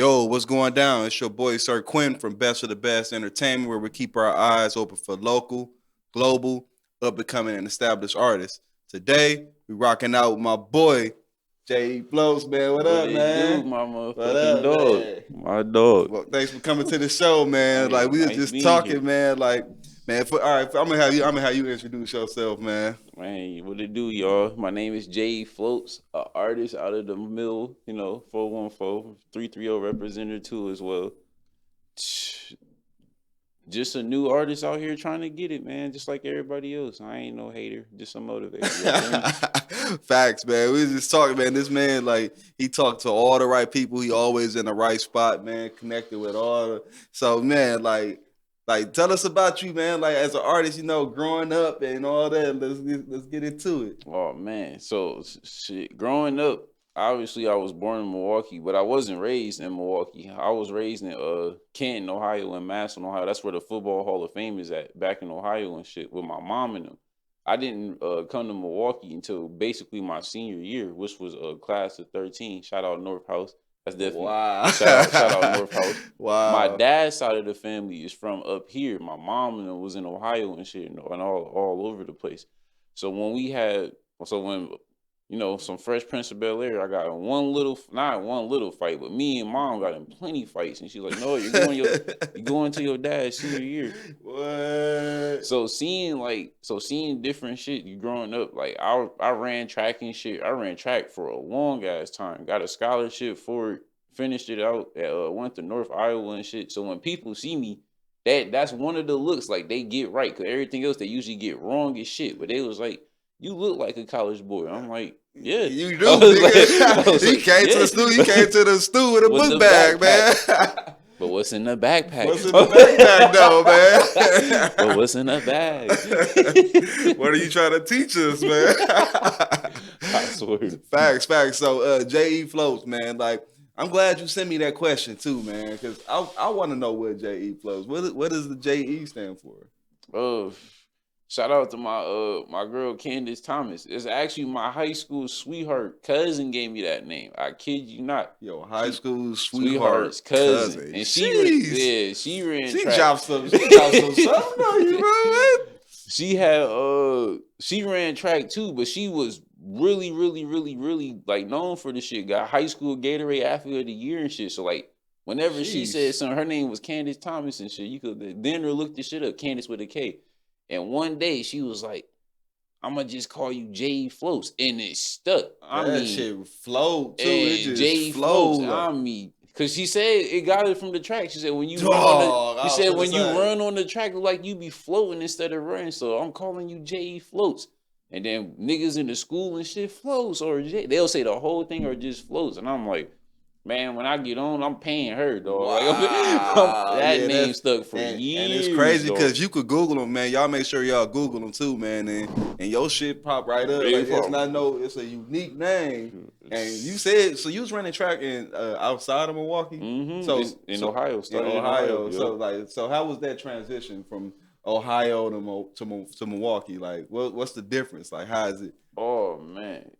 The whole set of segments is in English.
Yo, what's going down? It's your boy Sir Quinn from Best of the Best Entertainment, where we keep our eyes open for local, global, up and coming and established artists. Today, we rocking out with my boy J. Flows, man. What What up, it do, man? my What motherfucking up, dog? man? My dog. Well, thanks for coming to the show, man. Hey, Like we was nice just being talking, here. man. Like, man, all right, I'm gonna have you introduce yourself, man. Man, what it do, y'all? My name is Jay Floats, a artist out of the mill, 414, 330 representative too as well. Just a new artist out here trying to get it, man, just like everybody else. I ain't no hater, just a motivator. You know what Facts, man. We was just talking, man. This man, like, he talked to all the right people. He always in the right spot, man. Connected with all. So, man, tell us about you, man. Like, as an artist, growing up and all that. Let's get into it. Oh man, so shit. Growing up, obviously I was born in Milwaukee, but I wasn't raised in Milwaukee. I was raised in Canton, Ohio, and Madison, Ohio. That's where the Football Hall of Fame is at, back in Ohio and shit. With my mom and them, I didn't come to Milwaukee until basically my senior year, which was a class of 13. Shout out North House. That's definitely Wow. shout out North House. My Wow. dad's side of the family is from up here. My mom and them was in Ohio and shit, and all over the place. So when some Fresh Prince of Bel Air, I got in not one little fight, but me and mom got in plenty fights, and she's like, "No, you're going to your dad's senior year." What? So seeing different shit, you growing up, like I ran track and shit. I ran track for a long ass time. Got a scholarship for it. Finished it out. Went to North Iowa and shit. So when people see me, that's one of the looks like they get right, because everything else they usually get wrong as shit. But they was like, "You look like a college boy." I'm like, "Yeah, You do, nigga. He came to the stool. You came to the stool with a With book the bag, backpack. man. But what's in the backpack? What's in the backpack, though, man? But what's in the bag?" What are you trying to teach us, man? I swear. Facts. So, J.E. Floats, man. Like, I'm glad you sent me that question too, man, because I want to know what J.E. Floats. What does the J.E. stand for? Shout out to my girl Candace Thomas. It's actually my high school sweetheart cousin gave me that name. I kid you not. Yo, high school Sweetheart's cousin. And she ran She track. dropped some stuff on you, bro. She ran track too, but she was really, really, really, really like known for the shit. Got high school Gatorade Athlete of the Year and shit. So like whenever she said something, her name was Candace Thomas and shit. You could then look the shit up, Candace with a K. And one day she was like, "I'm gonna just call you J Floats," and it stuck. That shit flowed too. It just J flowed. Floats. Cause she said it got it from the track. She said when you run on the track, like you be floating instead of running. So I'm calling you J Floats. And then niggas in the school and shit floats or they'll say the whole thing or just floats. And I'm like, man, when I get on, I'm paying her, dog. Wow. That name stuck for years. And it's crazy because you could Google them, man. Y'all make sure y'all Google them too, man. And your shit pop right up. It's a unique name. And you said, so you was running track in outside of Milwaukee? Mm-hmm. So in Ohio. In Ohio. So how was that transition from Ohio to Milwaukee? Like, what's the difference? Like, how is it? Oh man,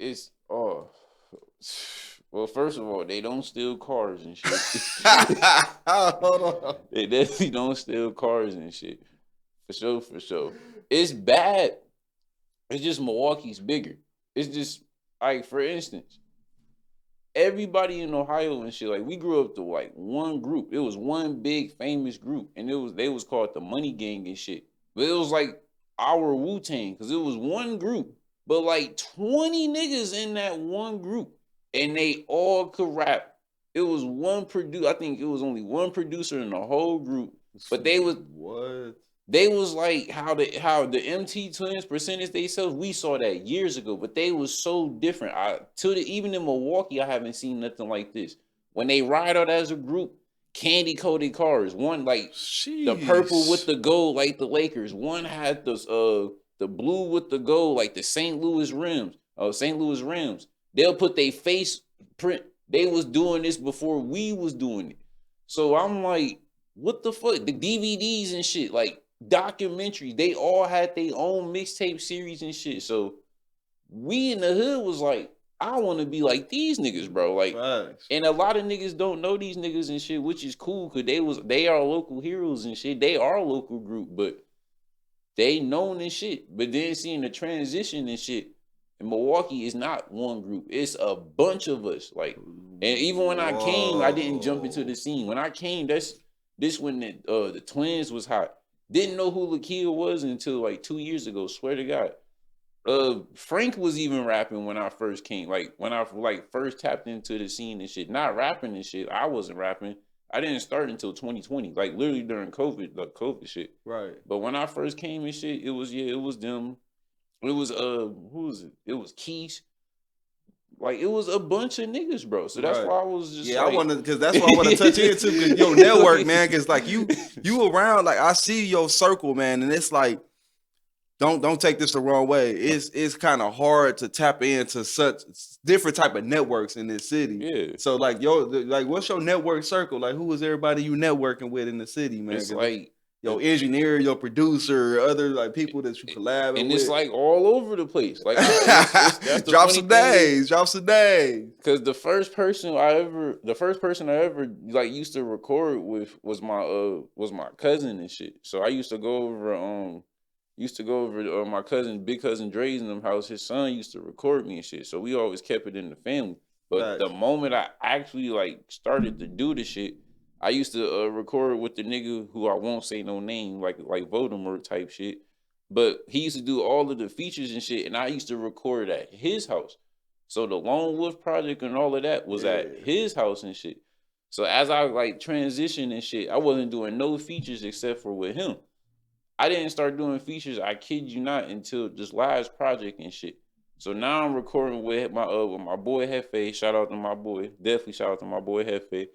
well, first of all, they don't steal cars and shit. Hold on. They definitely don't steal cars and shit. For sure. It's bad. It's just Milwaukee's bigger. It's just like, for instance, everybody in Ohio and shit, like we grew up to like one group. It was one big famous group, and they was called the Money Gang and shit. But it was like our Wu-Tang, because it was one group, but like 20 niggas in that one group, and they all could rap. It was one producer. I think it was only one producer in the whole group, but they was what? They was like how the MT Twins percentage themselves. We saw that years ago, but they was so different. Even in Milwaukee, I haven't seen nothing like this. When they ride out as a group, candy coated cars. One like the purple with the gold, like the Lakers. One had the blue with the gold, like the St. Louis Rams. They'll put their face print. They was doing this before we was doing it. So I'm like, what the fuck? The DVDs and shit, like documentaries, they all had their own mixtape series and shit. So we in the hood was like, I want to be like these niggas, bro. Like, Facts. and a lot of niggas don't know these niggas and shit, which is cool because they are local heroes and shit. They are a local group, but they known and shit. But then seeing the transition and shit, in Milwaukee is not one group. It's a bunch of us. Like, and even when I came, I didn't jump into the scene. When I came, this when the Twins was hot. Didn't know who Lakia was until like 2 years ago. Swear to God. Frank was even rapping when I first came. Like when I like first tapped into the scene and shit. Not rapping and shit. I wasn't rapping. I didn't start until 2020. Like literally during COVID, the COVID shit. Right. But when I first came and shit, it was them. It was who was it? It was Keys. Like it was a bunch of niggas, bro. So that's why I was just I want to, because that's what I want to touch into, because your network, man. Because like you around, like I see your circle, man, and it's like, don't take this the wrong way. It's kind of hard to tap into such different type of networks in this city. Yeah. So like what's your network circle? Like who is everybody you networking with in the city, man? It's like your engineer, your producer, other like people that you collab with. And it's like all over the place. Like that's the drop some days. Because the first person I ever like used to record with was my cousin and shit. So I used to go over my big cousin Dre's in them house. His son used to record me and shit. So we always kept it in the family. But the moment I actually like started to do the shit, I used to record with the nigga who I won't say no name, like Voldemort type shit. But he used to do all of the features and shit, and I used to record at his house. So the Lone Wolf Project and all of that was at his house and shit. So as I like transitioned and shit, I wasn't doing no features except for with him. I didn't start doing features, I kid you not, until this last project and shit. So now I'm recording with my boy Hefe. Shout out to my boy. Definitely shout out to my boy Hefe.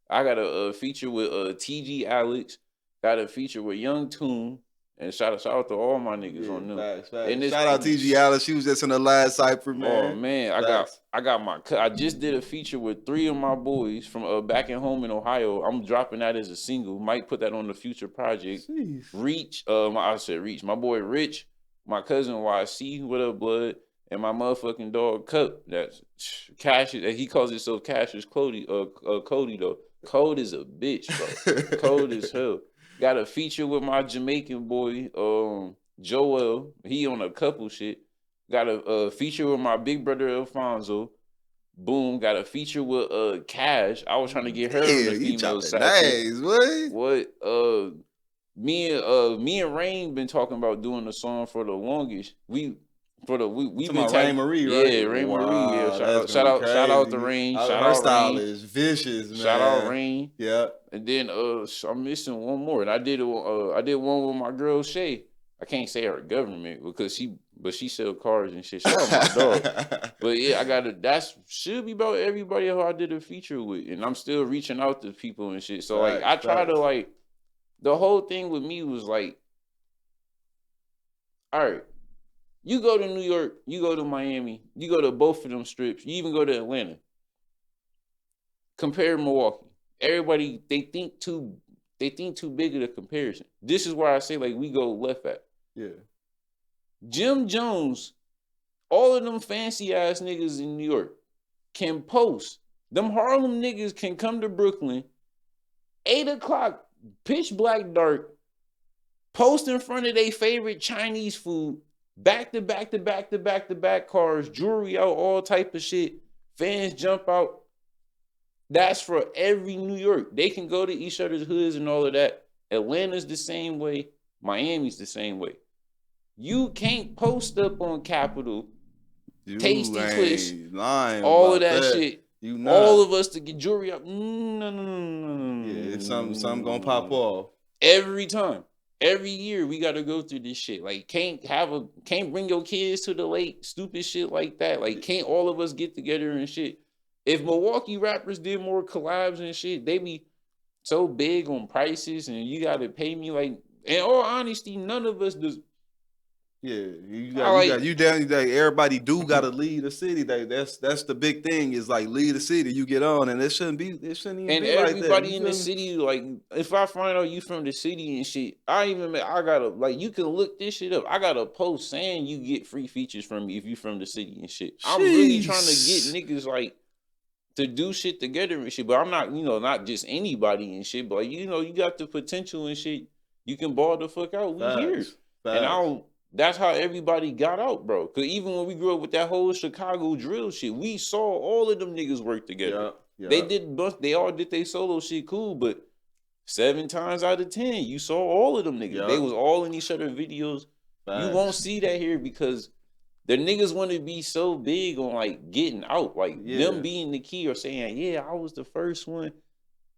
I got a feature with TG Alex. Got a feature with Young Toon. And shout out to all my niggas on them. Facts. And shout out TG Alex. She was just in the last cypher, man. Oh man, I just did a feature with 3 of my boys from back at home in Ohio. I'm dropping that as a single. Might put that on the future project. Jeez. Reach. I said Reach. My boy Rich, my cousin YC, what up, blood? And my motherfucking dog Cup. That's Cassius. He calls himself Cassius Cody. Cody though. Code is a bitch, bro. Code is hell. Got a feature with my Jamaican boy, Joel. He on a couple shit. Got a feature with my big brother Alfonso. Boom. Got a feature with Cash. I was trying to get her on the female side. Nice, what? Me and Rain been talking about doing a song for the longest. We've been Rain Marie, right? Yeah, Rain Marie. Yeah, shout out to Rain. Shout her out style Rain. is vicious, man. Shout out Rain. Yeah. And then I'm missing one more. And I did one with my girl Shay. I can't say her government because she sell cars and shit. Shout out my dog. But yeah, that should be about everybody who I did a feature with. And I'm still reaching out to people and shit. So like I try to like, the whole thing with me was like, all right, you go to New York, you go to Miami, you go to both of them strips, you even go to Atlanta. Compare Milwaukee. Everybody, they think too big of a comparison. This is why I say like we go left at. Yeah. Jim Jones, all of them fancy ass niggas in New York can post. Them Harlem niggas can come to Brooklyn, 8 o'clock, pitch black dark, post in front of their favorite Chinese food, back to back cars, jewelry out, all type of shit. Fans jump out. That's for every New York. They can go to each other's hoods and all of that. Atlanta's the same way. Miami's the same way. You can't post up on Capitol, Tasty Twist, all of that shit. All of us to get jewelry up. No. Yeah, something gonna pop off. Every time. Every year we gotta go through this shit. Like can't bring your kids to the lake, stupid shit like that. Like can't all of us get together and shit. If Milwaukee rappers did more collabs and shit, they be so big on prices and you gotta pay me like, in all honesty, none of us does. Yeah, you I got you like, got you down. Like, everybody do got to lead the city. Like, that's the big thing is like lead the city. You get on, and it shouldn't even and be like that. You everybody in the feel me? city, like, if I find out you from the city and shit, I gotta, like, you can look this shit up. I got a post saying you get free features from me if you from the city and shit. I'm really trying to get Jeez. niggas like to do shit together and shit. But I'm not, not just anybody and shit. But like, you got the potential and shit. You can ball the fuck out. We here, Facts, and facts. that's how everybody got out, bro. Cause even when we grew up with that whole Chicago drill shit, we saw all of them niggas work together. Yep, They yep, did, they all did their solo shit cool, but 7 times out of 10, you saw all of them niggas. They yep. was all in each other videos. You won't Facts. see that here because the niggas want to be so big on like getting out, like them Yeah, being the key or saying, "Yeah, I was the first one."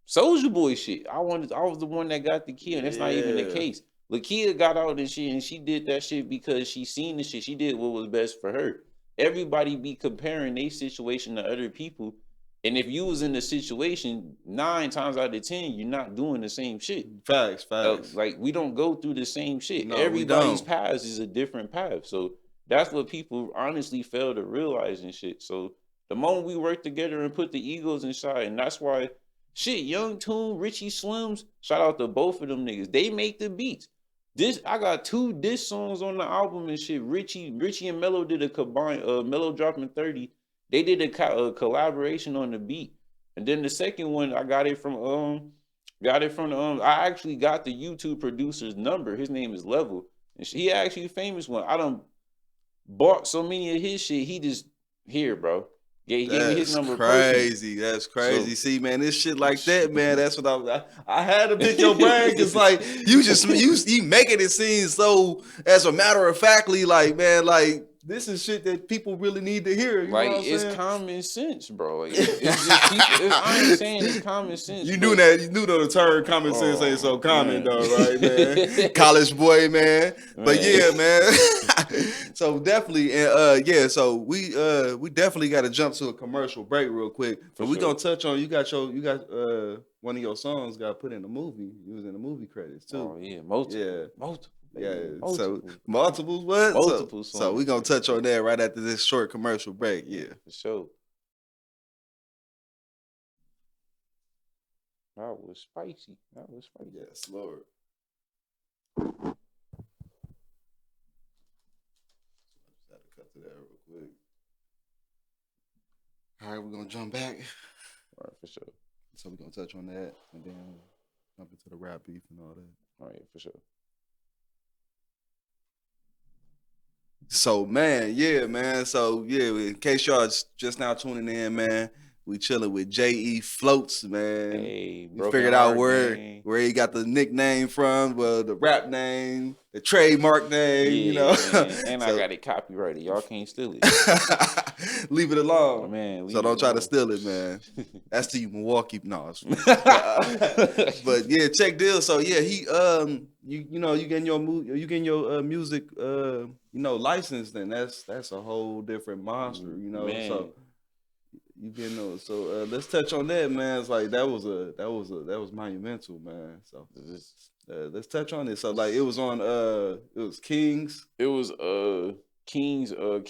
Soldier Boy shit. I was the one that got the key, and that's not even the yeah. case. Lakia got out and shit, and she did that shit because she seen the shit. She did what was best for her. Everybody be comparing their situation to other people, and if you was in the situation 9 times out of 10, you're not doing the same shit. Facts, facts. Like we don't go through the same shit. No, we Everybody's don't. path is a different path. So that's what people honestly fail to realize and shit. So the moment we work together and put the egos inside, and that's why shit, Young Tune, Richie Slims, shout out to both of them niggas. They make the beats. I got 2 diss songs on the album and shit. Richie and Mello did a combined Mello dropping 30. They did a collaboration on the beat. And then the second one, I I actually got the YouTube producer's number. His name is Level. And he actually a famous one. I done bought so many of his shit. He just here, bro. Yeah, he gave me his That's number personally. crazy. That's So crazy. See, man, this shit like that, man. That's what I had to pick your brain because, like, you making it seem so as a matter of factly, like, man, like this is shit that people really need to hear. You know like what I'm it's saying? common sense, bro. Like it's just people. I ain't saying it's common sense. You knew But that. You knew the term common sense ain't oh so common man, though, right, man? College boy, man. But man. yeah, man. So definitely, and yeah. So we definitely got to jump to a commercial break real quick. For But we sure. gonna touch on you got one of your songs got put in the movie. You was in the movie credits too. Oh yeah, Yeah. multiple, Yeah, baby. so Multiple, multiples, what? multiple So we songs. gonna touch on that right after this short commercial break. Yeah. For sure. That was spicy. That was spicy. Yes, Lord. Just had to cut to that real quick. All right, we're gonna jump back. All right, for sure. So we're gonna touch on that and then jump into the rap beef and all that. All right, for sure. So man, yeah, man. So yeah, in case y'all just now tuning in, man, we chilling with J.E. Floats, man. Hey, We broken figured out heart where gang. he got the nickname from, well, the rap name, the trademark name, you Yeah, know. man. And I So got it copyrighted. Y'all can't steal it. leave it alone. Man, So leave don't it try to alone. steal it, man. That's to you, Milwaukee. No, but yeah, check deal. So yeah, he you getting your music licensed, then that's a whole different monster, you know. Man. So you getting those. So let's touch on that, man. It's like that was monumental, man. So let's touch on it. So like it was on it was Kings. It was King's Girls.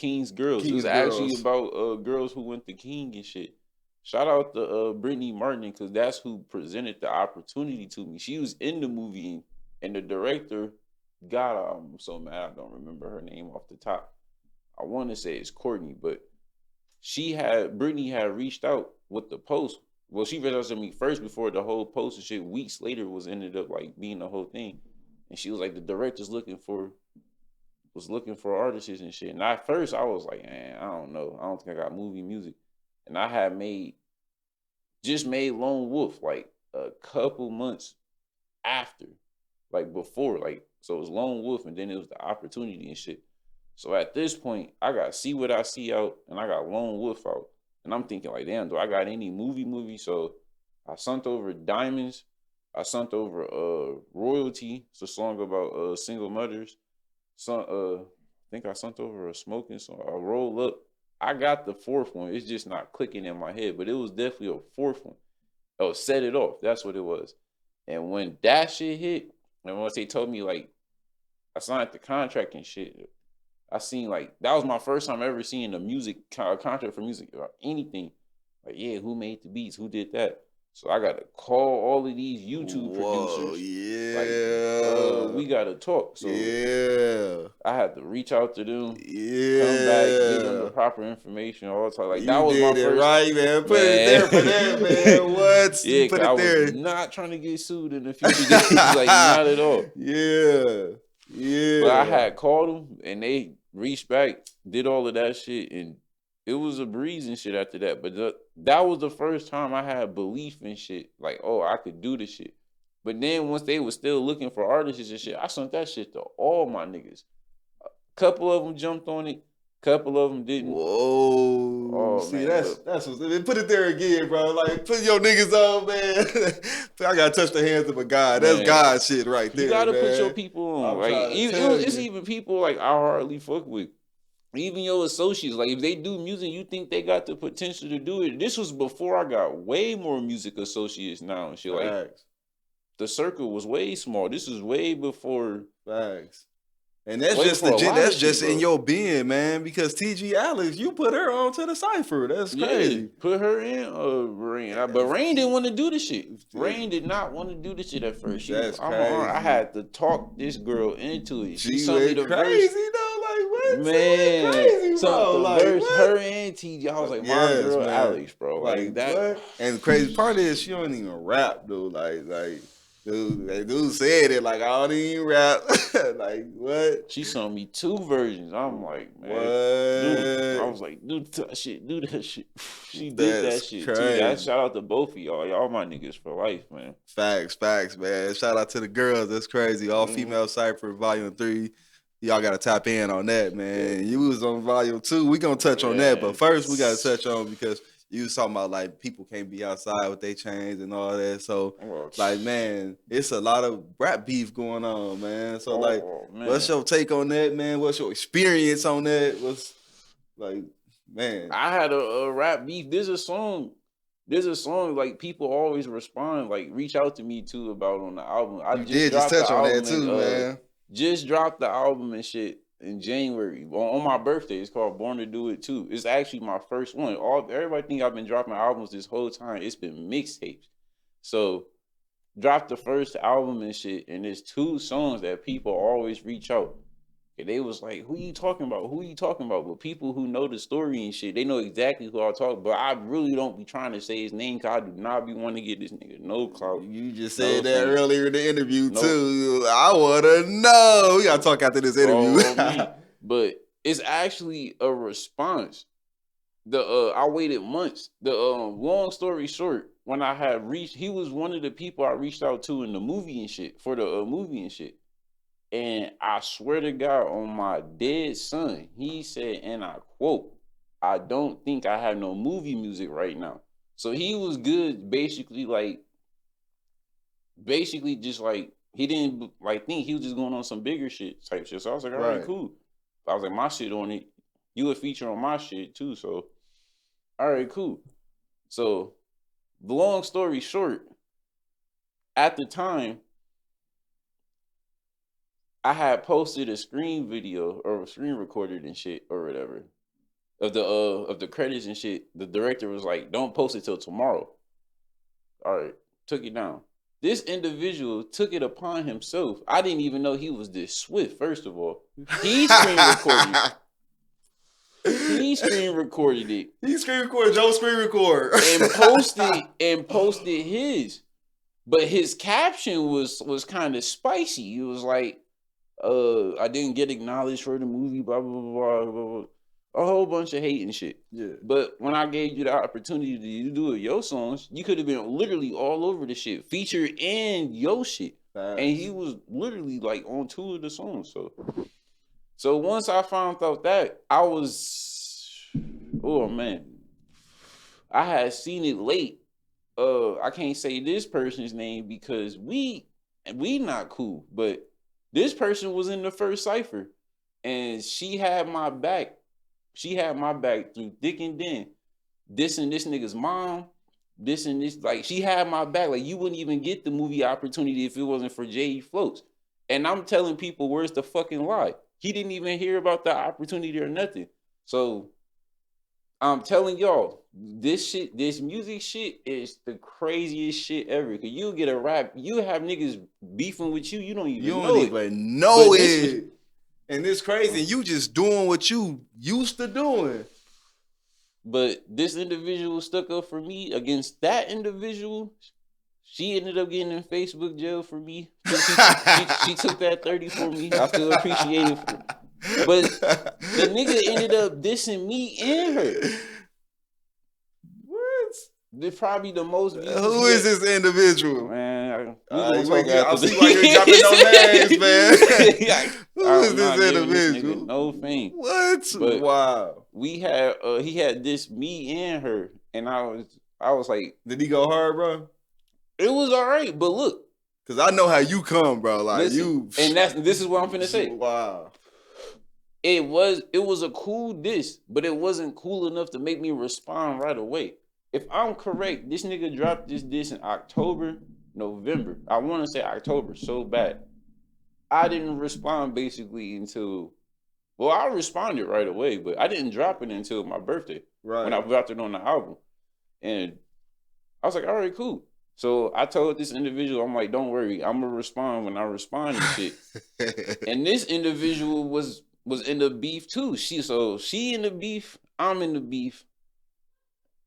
It King's was actually Girls. about girls who went to King and shit. Shout out to Brittany Martin because that's who presented the opportunity to me. She was in the movie and the director, God, I'm so mad I don't remember her name off the top. I want to say it's Courtney, but Brittany had reached out with the post. Well, she reached out to me first before the whole post and shit. Weeks later ended up like being the whole thing. And she was like, the director's looking for artists and shit. And at first I was like, man, I don't know. I don't think I got movie music. And I had made Lone Wolf like a couple months after, like before, like so it was Lone Wolf and then it was the opportunity and shit. So at this point, I got See What I See out and I got Lone Wolf out. And I'm thinking like, damn, do I got any movie? So I sent over Diamonds. I sent over Royalty. It's a song about single mothers. I think I sent over a smoking song, a Roll Up. I got the fourth one. It's just not clicking in my head, but it was definitely a fourth one. Oh, Set It Off. That's what it was. And when that shit hit, and once they told me like I signed the contract and shit, I seen like that was my first time ever seeing a music contract for music or anything. Like, yeah, who made the beats? Who did that? So I gotta call all of these YouTube Whoa, producers. Like, yeah. we gotta talk. So Yeah. I had to reach out to them, come back, give them the Yeah. proper information, all the time. Like that You was my did it first right, man. Put it man. there for that, man. What? Yeah, Put cause I it was there. not trying to get sued in the future. Like not at all. Yeah. But I Yeah. had called them and they reached back, did all of that shit, and it was a breeze and shit after that. But that was the first time I had belief in shit. Like, oh, I could do this shit. But then once they was still looking for artists and shit, I sent that shit to all my niggas. Couple of them jumped on it, couple of them didn't. Whoa. Oh See, man, that's but what's put it there again, bro. Like put your niggas on, man. I gotta touch the hands of a God. That's man, God shit right you there, gotta put your man. people on. I'm Like trying to tell it's you. even people like I hardly fuck with. Even your associates, like if they do music, you think they got the potential to do it. This was before I got way more music associates now and shit. Like Facts. the circle was way small. This is way before, Facts. And that's way just before a lot that's of shit, just in bro. your being, man. Because TG Alex, you put her on to the cipher. That's Yeah, crazy. put her in, Rain. But Rain didn't want to do the shit. Rain did not want to do the shit at first. That's I crazy. had to talk this girl into it. She She sent me went the crazy verse. though. Like what? She went Man, crazy, some bro. the Like verse, what? her and TG. I was like, my Yes, girl man. Alex, bro. Like Like that. what? And the crazy part is she don't even rap, dude. Dude said it like I don't even rap. Like what? She sent me 2 versions. I'm like, man, dude. I What? was like, dude, that shit, do that shit. She did that That's shit too. That crazy. shout out to both of y'all. Y'all my niggas for life, man. Facts, man. Shout out to the girls. That's crazy. All female cipher, volume 3. Y'all gotta tap in on that, man. Yeah. You was on volume 2. We gonna touch on that, but Man. first we gotta touch on because you was talking about like people can't be outside with their chains and all that. So Oh, like, man, it's a lot of rap beef going on, man. So like, man. what's your take on that, man? What's your experience on that? What's like, man? I had a rap beef. There's a song like people always respond, like reach out to me too about on the album. I You just did just dropped the touch on that album too, man. just dropped the album and shit in January on my birthday. It's called Born to Do It Too. It's actually my first one. Everybody think I've been dropping albums this whole time. It's been mixtapes. So dropped the first album and shit, and there's 2 songs that people always reach out. And they was like, who you talking about? Who you talking about? But people who know the story and shit, they know exactly who I talk. But I really don't be trying to say his name because I do not be wanting to get this nigga no clout. You just No said that fame. earlier in the interview Nope. too. I wanna know. We gotta talk after this interview. But it's actually a response. I waited months. Long story short, when I had reached, he was one of the people I reached out to in the movie and shit for the movie and shit. And I swear to God, on my dead son, he said, and I quote, I don't think I have no movie music right now. So he was good, basically just like, he didn't like think he was just going on some bigger shit type shit. So I was like, all right, Right. cool. I was like, my shit on it. You a feature on my shit too. So, all right, cool. So, the long story short, at the time, I had posted a screen video or a screen recorded and shit or whatever of the credits and shit. The director was like, "Don't post it till tomorrow." All right, took it down. This individual took it upon himself. I didn't even know he was this swift. First of all, he screen recorded. He screen recorded it. He screen record. Joe screen record and posted his. But his caption was kind of spicy. It was like, I didn't get acknowledged for the movie, blah, blah, blah, blah, blah. A whole bunch of hate and shit. Yeah. But when I gave you the opportunity to do it, your songs, you could have been literally all over the shit, featured in your shit. Facts. And he was literally like on 2 of the songs. So once I found out that, I was, oh man, I had seen it late. I can't say this person's name because we not cool, but this person was in the first cipher and she had my back. She had my back through thick and thin. Dissing this nigga's mom, this and this. Like, she had my back. Like, you wouldn't even get the movie opportunity if it wasn't for J.E. Floats. And I'm telling people, where's the fucking lie? He didn't even hear about the opportunity or nothing. So I'm telling y'all, this music shit is the craziest shit ever. Cause you get a rap, you have niggas beefing with you, you don't You even don't know it. even know But it. And it's crazy. And you just doing what you used to doing. But this individual stuck up for me against that individual. She ended up getting in Facebook jail for me. She took that 30 for me. I still appreciate it. But the nigga ended up dissing me and her. What? They're probably the most views. Who is this individual? Man, we gonna talk I after see why you're dropping no names, man. Who is this individual? This no fame. What? But wow. We had he had this me and her, and I was like, did he go hard, bro? It was all right, but look, cause I know how you come, bro. Like listen, you, and this is what I'm finna say. Wow. It was a cool diss, but it wasn't cool enough to make me respond right away. If I'm correct, this nigga dropped this diss in October, November. I want to say October so bad. I didn't respond basically until, well, I responded right away, but I didn't drop it until my birthday. Right. When I dropped it on the album. And I was like, all right, cool. So I told this individual, I'm like, don't worry, I'm gonna respond when I respond and shit. And this individual was in the beef too. She in the beef, I'm in the beef.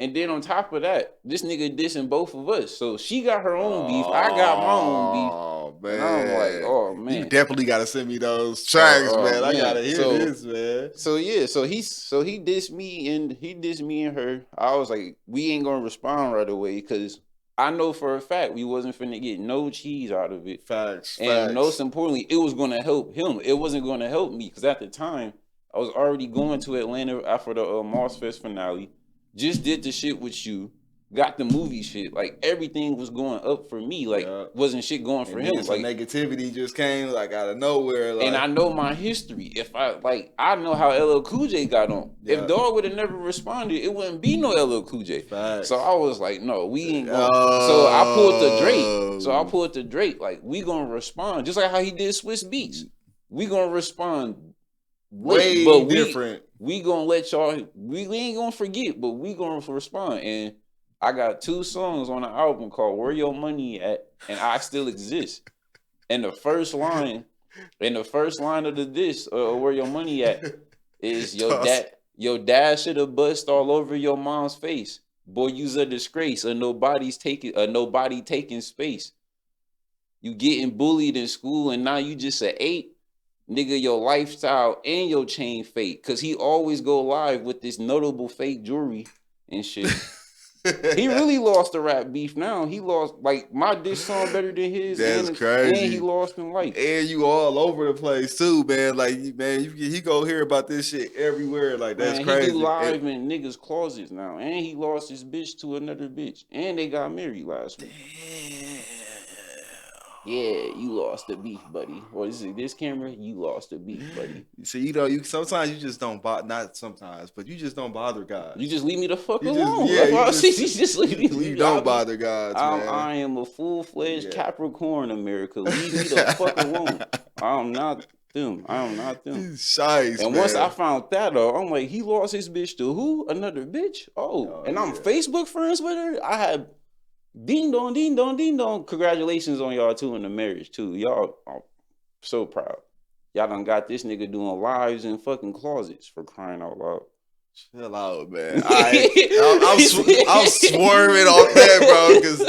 And then on top of that, this nigga dissing both of us. So she got her own beef. I got my own beef. Oh, man. And I'm like, oh, man. You definitely got to send me those tracks, man. I got to hear this, man. So, yeah. So he dissed me and her. I was like, we ain't going to respond right away because I know for a fact we wasn't finna get no cheese out of it. Facts. And most importantly, it was going to help him. It wasn't going to help me because at the time, I was already going to Atlanta after the Moss Fest finale. Just did the shit with you, got the movie shit. Like everything was going up for me. Like wasn't shit going for him. Like negativity just came like out of nowhere. Like, and I know my history. If I know how LL Cool J got on. Yeah. If Dog would have never responded, it wouldn't be no LL Cool J. Facts. So I was like, no, we ain't going. So I pulled the Drake. Like we gonna respond just like how he did Swiss Beats. We gonna respond. Way different. We gonna let y'all. We ain't gonna forget, but we gonna respond. And I got 2 songs on the album called "Where Your Money At" and "I Still Exist." And the first line of the diss, "Where Your Money At," is your dad should have bust all over your mom's face. Boy, you's a disgrace. Nobody taking space. You getting bullied in school, and now you just an 8. Nigga, your lifestyle and your chain fake. Cause he always go live with this notable fake jewelry and shit. He really lost the rap beef now. He lost, like, my diss song better than his. That's crazy. And he lost in life. And you all over the place too, man. Like, man, he go hear about this shit everywhere. Like, that's crazy. He do live in niggas' closets now. And he lost his bitch to another bitch. And they got married last week. Damn. Yeah, you lost the beef, buddy. Or this camera, you lost the beef, buddy. See, you sometimes you just don't bother. Not sometimes, but you just don't bother God. You just leave me the fuck alone. You just leave me. You don't bother God, man. I am a full-fledged Capricorn, America. Leave me the fuck alone. I'm not them. Shice, and once I found that out, I'm like, he lost his bitch to who? Another bitch? I'm Facebook friends with her. I had. Ding dong, ding dong, ding dong. Congratulations on y'all two in the marriage too. Y'all, I'm so proud. Y'all done got this nigga doing lives in fucking closets for crying out loud. Chill out, man. I'm swerving off that, bro, because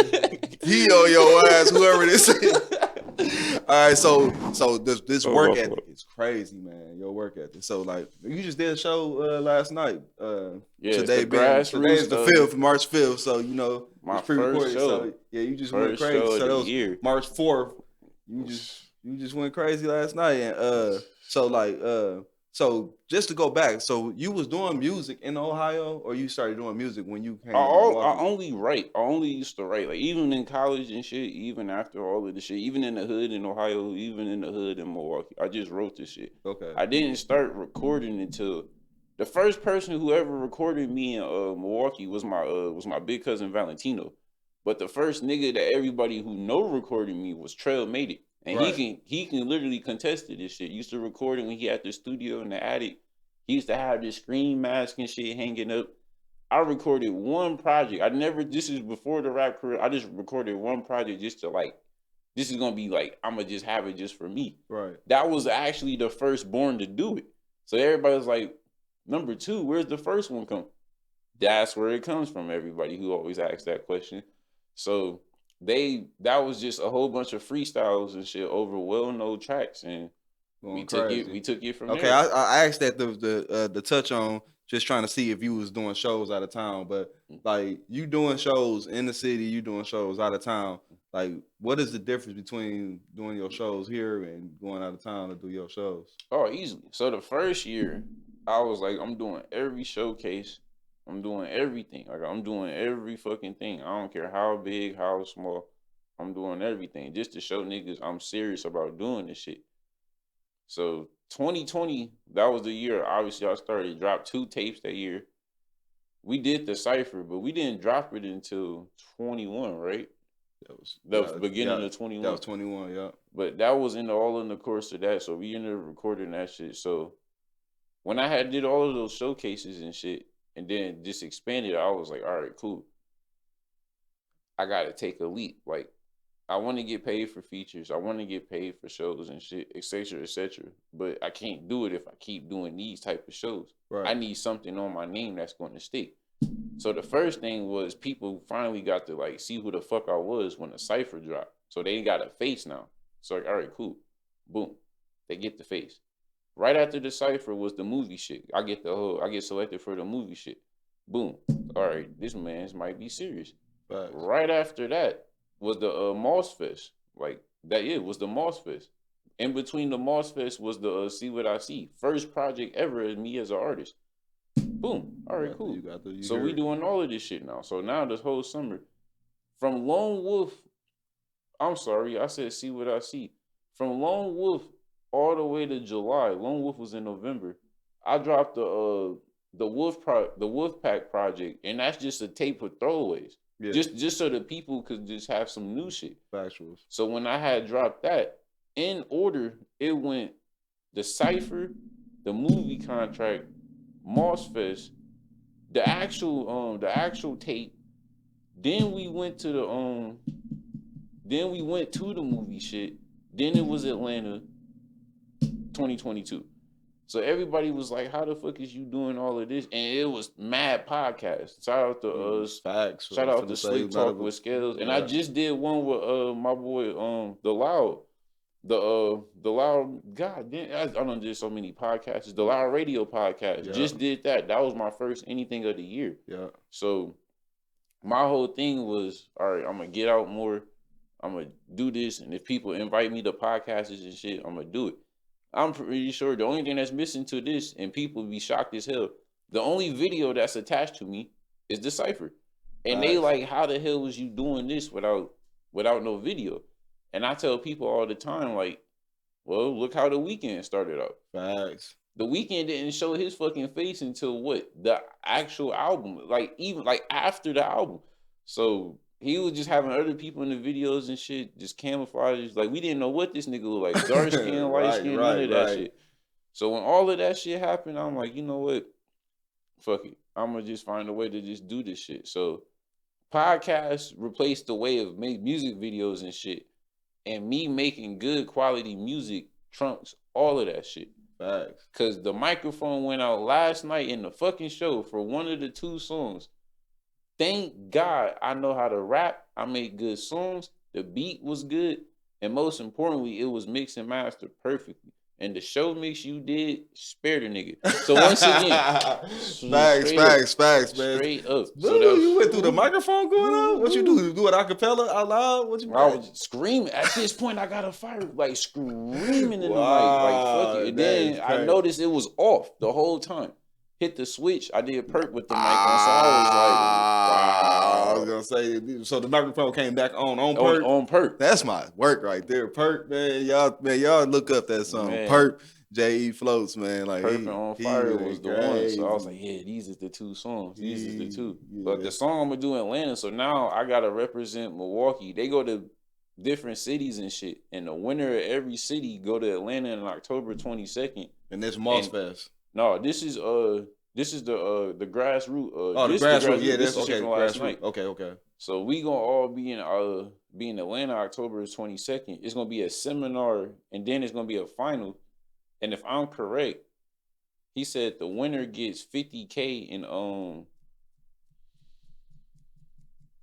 he on your ass, whoever this is. All right, so this work ethic is crazy, man. Your work ethic. So like, you just did a show last night. Today's the 5th, March 5th. So you know, my first show. So yeah, you just went crazy. So that was March 4th. You just went crazy last night, and so just to go back, so you was doing music in Ohio, or you started doing music when you came? I only write. I only used to write, like even in college and shit. Even after all of the shit, even in the hood in Ohio, even in the hood in Milwaukee, I just wrote this shit. Okay. I didn't start recording until the first person who ever recorded me in Milwaukee was my big cousin Valentino. But the first nigga that everybody who know recorded me was Trail Made It. And he can literally contest to this shit. Used to record it when he had the studio in the attic. He used to have this screen mask and shit hanging up. I recorded one project. This is before the rap career. I just recorded one project just to like, this is gonna be like, I'm gonna just have it just for me. Right. That was actually the first born to do it. So everybody was like, number two, where's the first one come? That's where it comes from, everybody who always asks that question. So that was just a whole bunch of freestyles and shit over well-known tracks, and we took it from there. Okay, I asked that the touch on just trying to see if you was doing shows out of town, but like you doing shows in the city, you doing shows out of town. Like, what is the difference between doing your shows here and going out of town to do your shows? Oh, easily. So the first year, I was like, I'm doing every showcase. I'm doing everything. Like, I'm doing every fucking thing. I don't care how big, how small. I'm doing everything just to show niggas I'm serious about doing this shit. So 2020, that was the year. Obviously, I started dropped 2 tapes that year. We did the cipher, but we didn't drop it until 21, right? That was the beginning of 21. That was 21, yeah. But that was all in the course of that. So we ended up recording that shit. So when I had did all of those showcases and shit, and then just expanded, I was like, all right, cool. I gotta take a leap. Like, I want to get paid for features. I want to get paid for shows and shit, et cetera, et cetera. But I can't do it if I keep doing these type of shows. Right. I need something on my name that's going to stick. So the first thing was people finally got to like see who the fuck I was when the cipher dropped. So they got a face now. So like, all right, cool. Boom. They get the face. Right after the cipher was the movie shit. I get selected for the movie shit. Boom. All right, this man's might be serious. Right after that was the Moss Fest. Like that, was the Moss Fest. In between the Moss Fest was the See What I See. First project ever as me as an artist. Boom. All right, cool. So we doing all of this shit now. So now this whole summer, from Lone Wolf, I'm sorry, I said See What I See. From Lone Wolf all the way to July. Lone Wolf was in November. I dropped the Wolfpack project, and that's just a tape of throwaways. Yeah. Just so the people could just have some new shit. Factuals. So when I had dropped that, in order, it went the cipher, the movie contract, Moss Fest, the actual tape. Then we went to the movie shit. Then it was Atlanta 2022. So everybody was like, how the fuck is you doing all of this? And it was mad podcasts. Shout out to us. Facts. Shout out to Slick Talk with Scales. And I just did one with my boy The Loud. The Loud, God damn, I done did so many podcasts. The Loud Radio podcast. Yeah. Just did that. That was my first anything of the year. Yeah. So my whole thing was, all right, I'm gonna get out more. I'm gonna do this. And if people invite me to podcasts and shit, I'm gonna do it. I'm pretty sure the only thing that's missing to this, and people be shocked as hell, the only video that's attached to me is the cipher. And they like, how the hell was you doing this without no video? And I tell people all the time, like, well, look how The Weeknd started out. Facts. The Weeknd didn't show his fucking face until what? The actual album. Like, even like after the album. So he was just having other people in the videos and shit, just camouflage. Like, we didn't know what this nigga looked like. Dark skin, light skin, none of that shit. So when all of that shit happened, I'm like, you know what? Fuck it. I'm going to just find a way to just do this shit. So podcasts replaced the way of make music videos and shit. And me making good quality music trumps all of that shit. Facts. Because the microphone went out last night in the fucking show for one of the 2 songs. Thank God I know how to rap. I make good songs. The beat was good. And most importantly, it was mixed and mastered perfectly. And the show mix you did, spare the nigga. So once again, facts, man. Straight up. So you went through the microphone going on? What you do? You do it a cappella out loud? What you? I was screaming. At this point, I got a fire, like screaming in the mic, like fuck it. And then I noticed it was off the whole time. Hit the switch. I did perk with the mic on, so I was like, wow. I was gonna say, so the microphone came back on perk. On perk. That's my work right there. Perk, man. Y'all look up that song. Man. Perk, J.E. Floats, man. Like Perk on Fire was the one. So I was like, yeah, these is the 2 songs. These is the 2. Yeah. But the song I'm gonna do in Atlanta. So now I gotta represent Milwaukee. They go to different cities and shit. And the winner of every city go to Atlanta on October 22nd. And this Moss Fest. No, this is the grassroots. Oh, the grassroots. Yeah, this that's is shit okay. from last Grassroots. night. Okay. So we gonna all be in Atlanta October 22nd. It's gonna be a seminar and then it's gonna be a final. And if I'm correct, he said the winner gets $50K in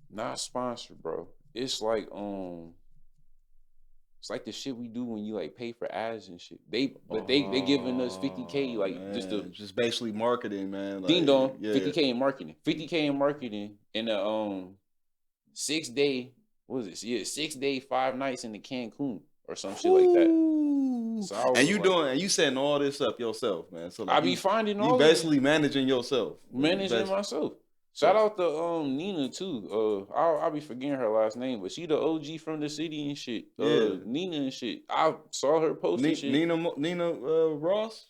not sponsored, bro. It's like the shit we do when you like pay for ads and shit. They giving us $50K like man. just basically marketing, man. Like, ding dong, yeah. $50K in marketing. $50K in marketing and a 6 day, what was it? Yeah, 6 day, 5 nights in the Cancun or some shit like that. So and you you setting all this up yourself, man. So like I be finding all you basically managing yourself. Managing myself. Shout out to Nina too. I'll be forgetting her last name, but she the OG from the city and shit. Nina and shit. I saw her posting shit. Nina Ross,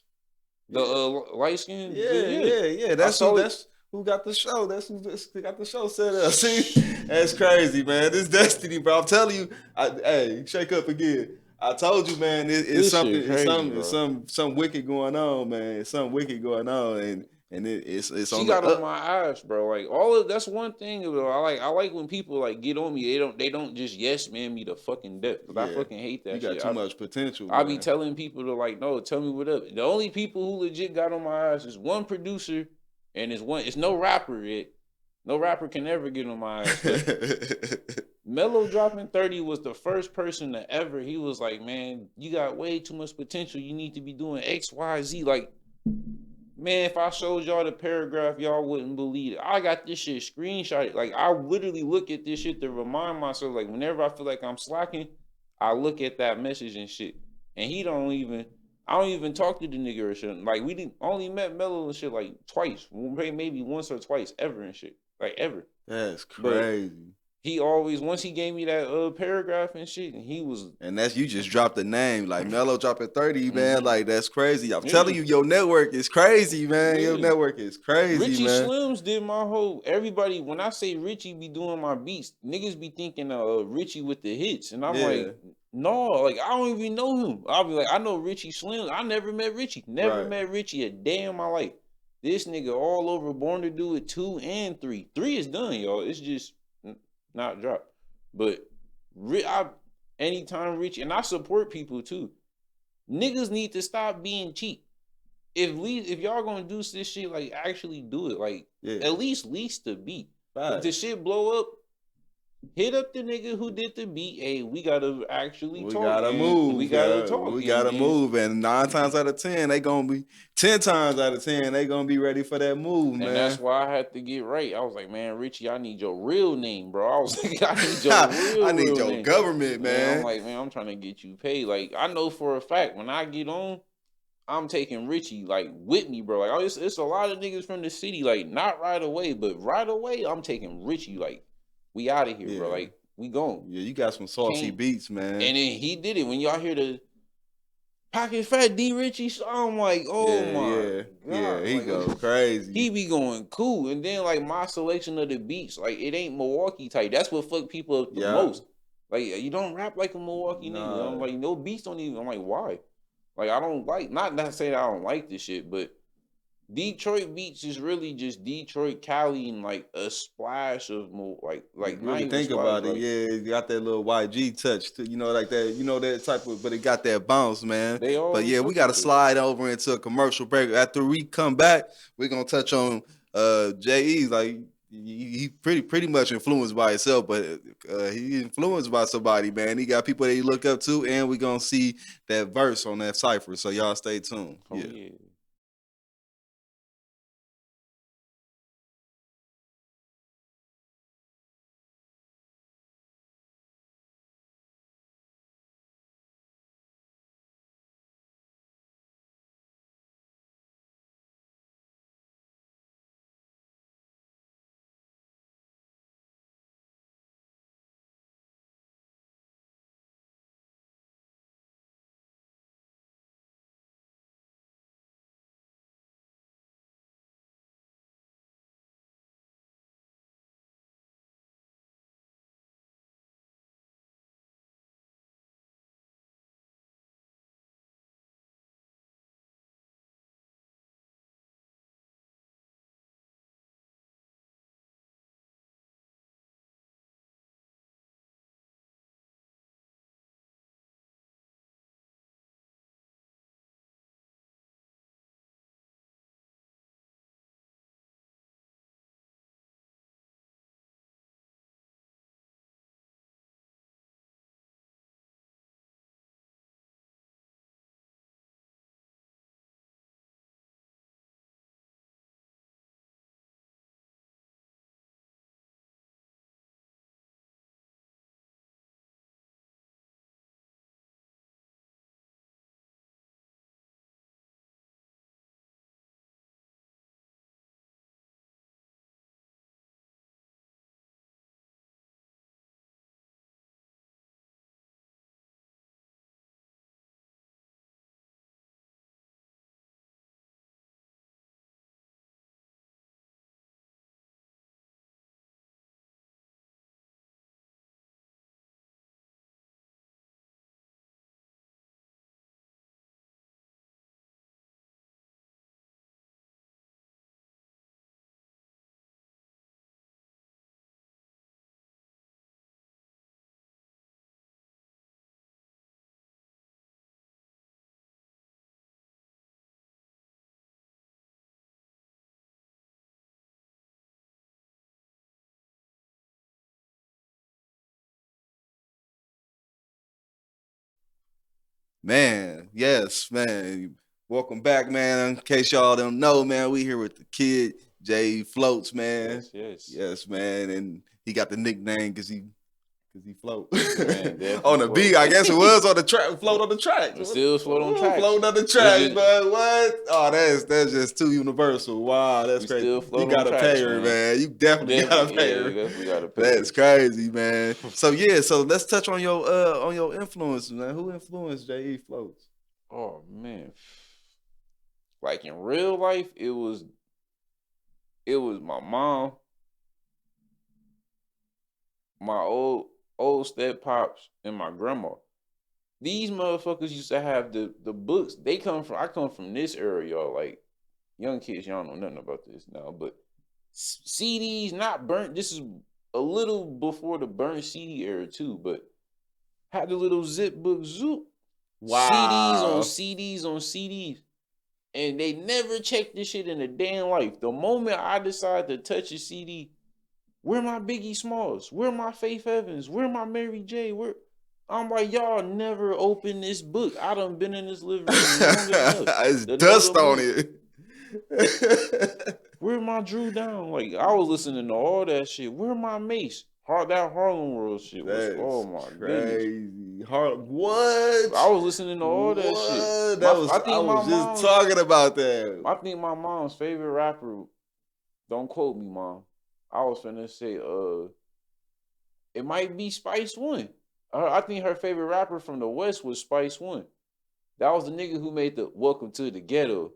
the light skin. Yeah. That's who got the show. That's who got the show set up. See, that's crazy, man. This destiny, bro. I'm telling you. Hey, shake up again. I told you, man. It's something. Crazy, it's some wicked going on, man. It's something wicked going on, and it's she on got on my ass, bro. Like all of that's one thing, bro. I like when people like get on me. They don't just yes man me to fucking death. Cause I fucking hate that. You got too much potential. I be telling people to like, no, tell me what up. The only people who legit got on my ass is one producer, and it's no rapper yet. No rapper can ever get on my ass. Mello dropping 30 was the first person to ever. He was like, man, you got way too much potential. You need to be doing X, Y, Z. Like. Man, if I showed y'all the paragraph, y'all wouldn't believe it. I got this shit screenshotted. Like, I literally look at this shit to remind myself, like, whenever I feel like I'm slacking, I look at that message and shit. And I don't even talk to the nigga or shit. Like, we didn't only met Mello and shit, like, twice. Maybe once or twice, ever and shit. Like, ever. That's crazy. But he always, once he gave me that paragraph and shit, and he was... And that's, you just dropped the name. Like, Mello dropping 30, man. Like, that's crazy. I'm telling you, your network is crazy, man. Your network is crazy, Richie man. Slims did my whole... Everybody, when I say Richie be doing my beats, niggas be thinking Richie with the hits. And I'm like, no, like, I don't even know him. I'll be like, I know Richie Slims. I never met Richie. Never met Richie a day in my life. This nigga all over Born to Do It 2 and 3. 3 is done, y'all. It's just... not drop, but anytime Richie, and I support people too. Niggas need to stop being cheap. If y'all gonna do this shit, like actually do it. Like at least lease the beat. If the shit blow up, hit up the nigga who did the beat. Hey, we gotta actually talk. We gotta move. We gotta talk. We gotta move. And 9 times out of 10, they gonna be 10 times out of 10, they gonna be ready for that move, man. And that's why I had to get right. I was like, man, Richie, I need your real name, bro. I was like, I need your real name. Government, man. I'm like, man, I'm trying to get you paid. Like, I know for a fact when I get on, I'm taking Richie like with me, bro. Like, it's a lot of niggas from the city. Like, not right away, but right away, I'm taking Richie. Like, we out of here, bro. Like, we gone. Yeah, you got some saucy beats, man. And then he did it. When y'all hear the Pocket Fat D Richie, I'm like, oh my God. Yeah, he like, goes crazy. He be going cool. And then like my selection of the beats, like it ain't Milwaukee type. That's what fuck people up the most. Like, you don't rap like a Milwaukee nigga. I'm like, no beats don't even. I'm like, why? Like, I don't like, not saying I don't like this shit, but Detroit beats is really just Detroit, Cali, and like a splash of more like really think about it. Yeah, it got that little YG touch to, like that, that type of, but it got that bounce, man. But yeah, we got to slide over into a commercial break. After we come back, we're gonna touch on J.E. Like he pretty much influenced by himself, but he influenced by somebody, man. He got people that he look up to, and we're gonna see that verse on that cipher. So y'all stay tuned. Yeah. Man, yes, man. Welcome back, man. In case y'all don't know, man, we here with the kid, Jay Floats, man. Yes. Yes, man. And he got the nickname because he float. Man, On definitely the beat, float. I guess it was on the track, float on the track. It still float on tracks. Floating on the It's tracks, just- but what? Oh, that's just too universal. Wow, that's We crazy. still You float on gotta tracks, pay her, man. man. You definitely gotta pay her. Definitely gotta pay That's her. crazy, man. So yeah, so let's touch on your influences, man. Who influenced J.E. Floats? Oh man. Like in real life, it was my mom, my old step pops, and my grandma. These motherfuckers used to have the books. I come from this era, y'all. Like young kids, y'all don't know nothing about this now, but CDs not burnt. This is a little before the burnt CD era too, but had the little zip book zoop. CDs on Wow. CDs on CDs. And they never checked this shit in a damn life. The moment I decide to touch a CD, where my Biggie Smalls? Where my Faith Evans? Where my Mary J? Where I'm like, y'all never open this book. I done been in this living room long enough. It's to know dust the on book. it. Where my Drew Down? Like I was listening to all that shit. Where my Mace? That Harlem World shit was. Oh my goodness. Crazy. What? I was listening to all that shit. I was just talking about that. I think my mom's favorite rapper. Don't quote me, mom. I was finna say, it might be Spice One. I think her favorite rapper from the West was Spice One. That was the nigga who made the "Welcome to the Ghetto."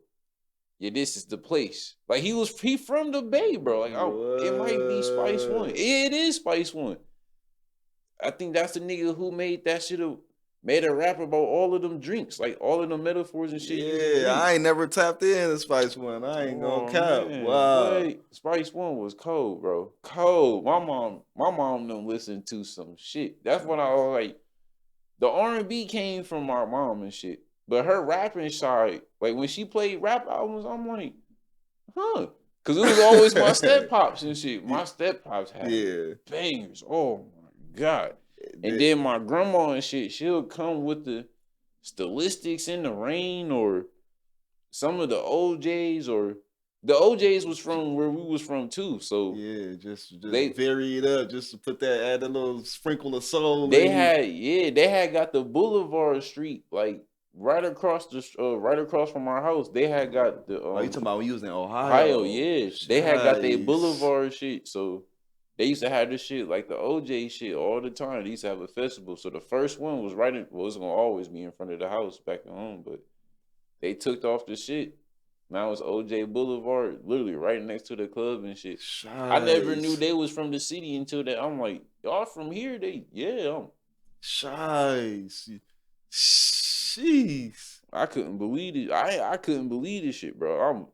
Yeah, this is the place. Like he from the Bay, bro. Like it might be Spice One. It is Spice One. I think that's the nigga who made that shit. Made a rap about all of them drinks, like all of them metaphors and shit. Yeah, I ain't never tapped into Spice One. I ain't gonna cap. Man, Wow. boy, Spice One was cold, bro. Cold. My mom them listen to some shit. That's when I was like, the R&B came from my mom and shit. But her rapping side, like when she played rap albums, I'm like, huh? Cause it was always my step pops and shit. My step pops had bangers. Oh my God. And then my grandma and shit, she'll come with the Stylistics in the Rain or some of the OJs or the OJs was from where we was from too. So yeah, just vary it up, just to add a little sprinkle of soul. They had got the Boulevard Street like right across from our house. They had got the you talking about when you was in Ohio, yeah. They had got their Boulevard shit. So they used to have this shit like the OJ shit all the time. They used to have a festival. So the first one was it was gonna always be in front of the house back at home, but they took off the shit. Now it's OJ Boulevard, literally right next to the club and shit. I never knew they was from the city until that. I'm like, y'all from here? Shice. Jeez. I couldn't believe it. I couldn't believe this shit, bro.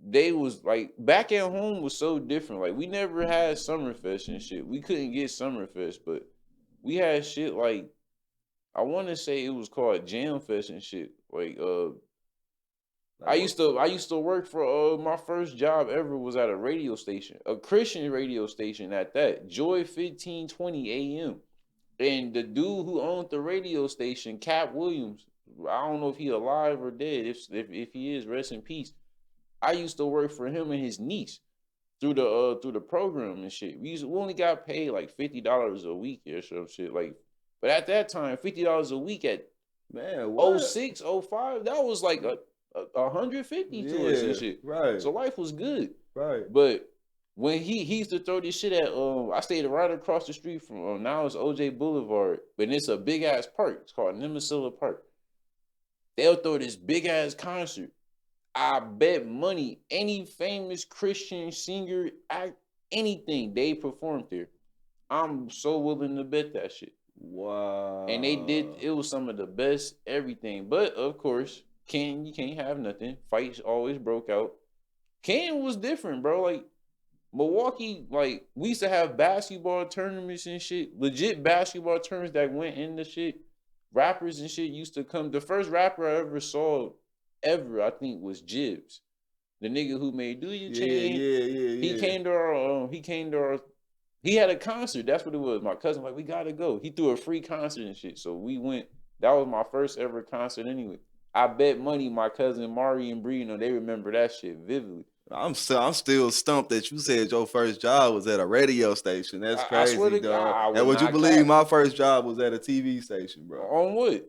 They was like back at home was so different. Like we never had Summerfest and shit. We couldn't get Summerfest, but we had shit like I want to say it was called Jam Fest and shit. Like I used to work for my first job ever was at a radio station, a Christian radio station at that, Joy 1520 AM. And the dude who owned the radio station, Cap Williams, I don't know if he alive or dead. If he is, rest in peace. I used to work for him and his niece through the program and shit. We only got paid like $50 a week or some shit. Like, but at that time, $50 a week at what? 06, 05, that was like a 150 to us and shit. Right. So life was good. Right. But when he used to throw this shit at I stayed right across the street from now it's OJ Boulevard, but it's a big ass park. It's called Nemasilla Park. They'll throw this big ass concert. I bet money any famous Christian singer, act, anything they performed there. I'm so willing to bet that shit. Wow. And they did. It was some of the best everything. But of course, you can't have nothing. Fights always broke out. Ken was different, bro. Like Milwaukee, like we used to have basketball tournaments and shit. Legit basketball tournaments that went into shit. Rappers and shit used to come. The first rapper I ever saw, I think, was Jibbs, the nigga who made "Do You Change." Yeah. He came to our. He had a concert. That's what it was. My cousin like, we gotta go. He threw a free concert and shit. So we went. That was my first ever concert anyway. I bet money my cousin Mari and Bree, they remember that shit vividly. I'm still stumped that you said your first job was at a radio station. That's I swear crazy, to dog. God, I And would would you not believe cap. my first job was at a TV station, bro? On what?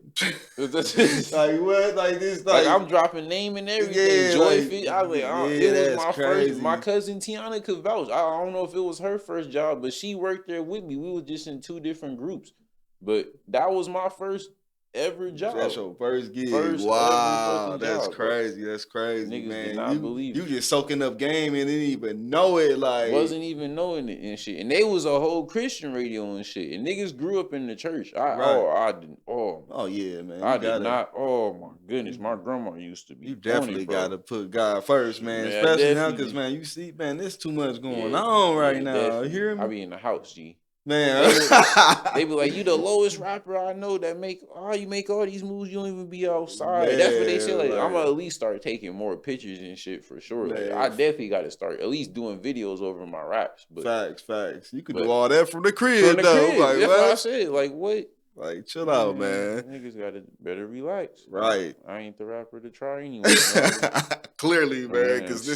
Like what? Like this? Like Like I'm dropping name and everything. yeah, Joy like Fit. I was like, yeah, it was that's my first. My crazy. cousin Tiana could vouch. I don't know if it was her first job, but she worked there with me. We were just in 2 different groups. But that was my first ever job. That's your first gig. First Wow, ever fucking that's job, bro. crazy. That's crazy, Niggas man. did not believe you it. just soaking up game and didn't even know it. Like Wasn't even knowing it and shit. And they was a whole Christian radio and shit. And niggas grew up in the church. I didn't. Oh yeah, man. I did not. Oh my goodness, my grandma used to be. You definitely got to put God first, man. Man, Especially now, because man, you see, man, there's too much going on right now. Definitely. You hear me? I be in the house, G. Man, They be like, you the lowest rapper I know that you make all these moves, you don't even be outside. Man, that's what they say. Like, like, I'm gonna at least start taking more pictures and shit for sure. Like, I definitely got to start at least doing videos over my raps. But facts. You could do all that from the crib, though. Like, that's what I said. Like, what? Like, chill out, man. Niggas gotta better relax. Right. I ain't the rapper to try anyway. Clearly, man, because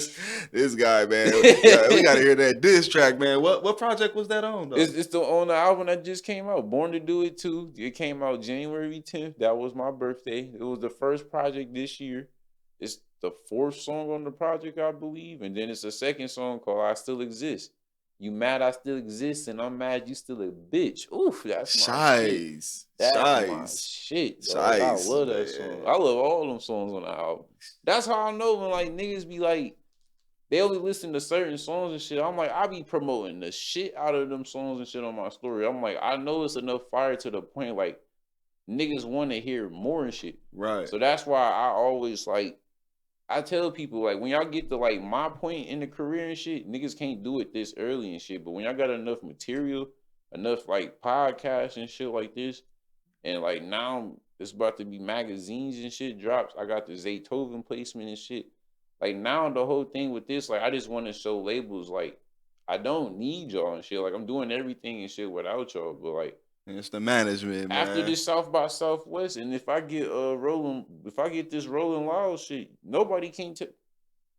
this guy, man, we gotta hear that diss track, man. What project was that on, though? It's on the album that just came out, Born to Do It Too. It came out January 10th. That was my birthday. It was the first project this year. It's the 4th song on the project, I believe, and then it's a second song called I Still Exist. You mad I still exist, and I'm mad you still a bitch. Oof, that's my shit. That's my shit. I love that song. I love all them songs on the album. That's how I know when like niggas be like, they only listen to certain songs and shit. I'm like, I be promoting the shit out of them songs and shit on my story. I'm like, I know it's enough fire to the point like niggas want to hear more and shit. Right. So that's why I always like, I tell people, like, when y'all get to, like, my point in the career and shit, niggas can't do it this early and shit. But when y'all got enough material, enough, like, podcasts and shit like this, and, like, now it's about to be magazines and shit drops. I got the Zaytoven placement and shit. Like, now the whole thing with this, like, I just want to show labels, like, I don't need y'all and shit. Like, I'm doing everything and shit without y'all. But, like, it's the management, man. After this South by Southwest, and if I get this Rolling Loud shit, nobody can tell.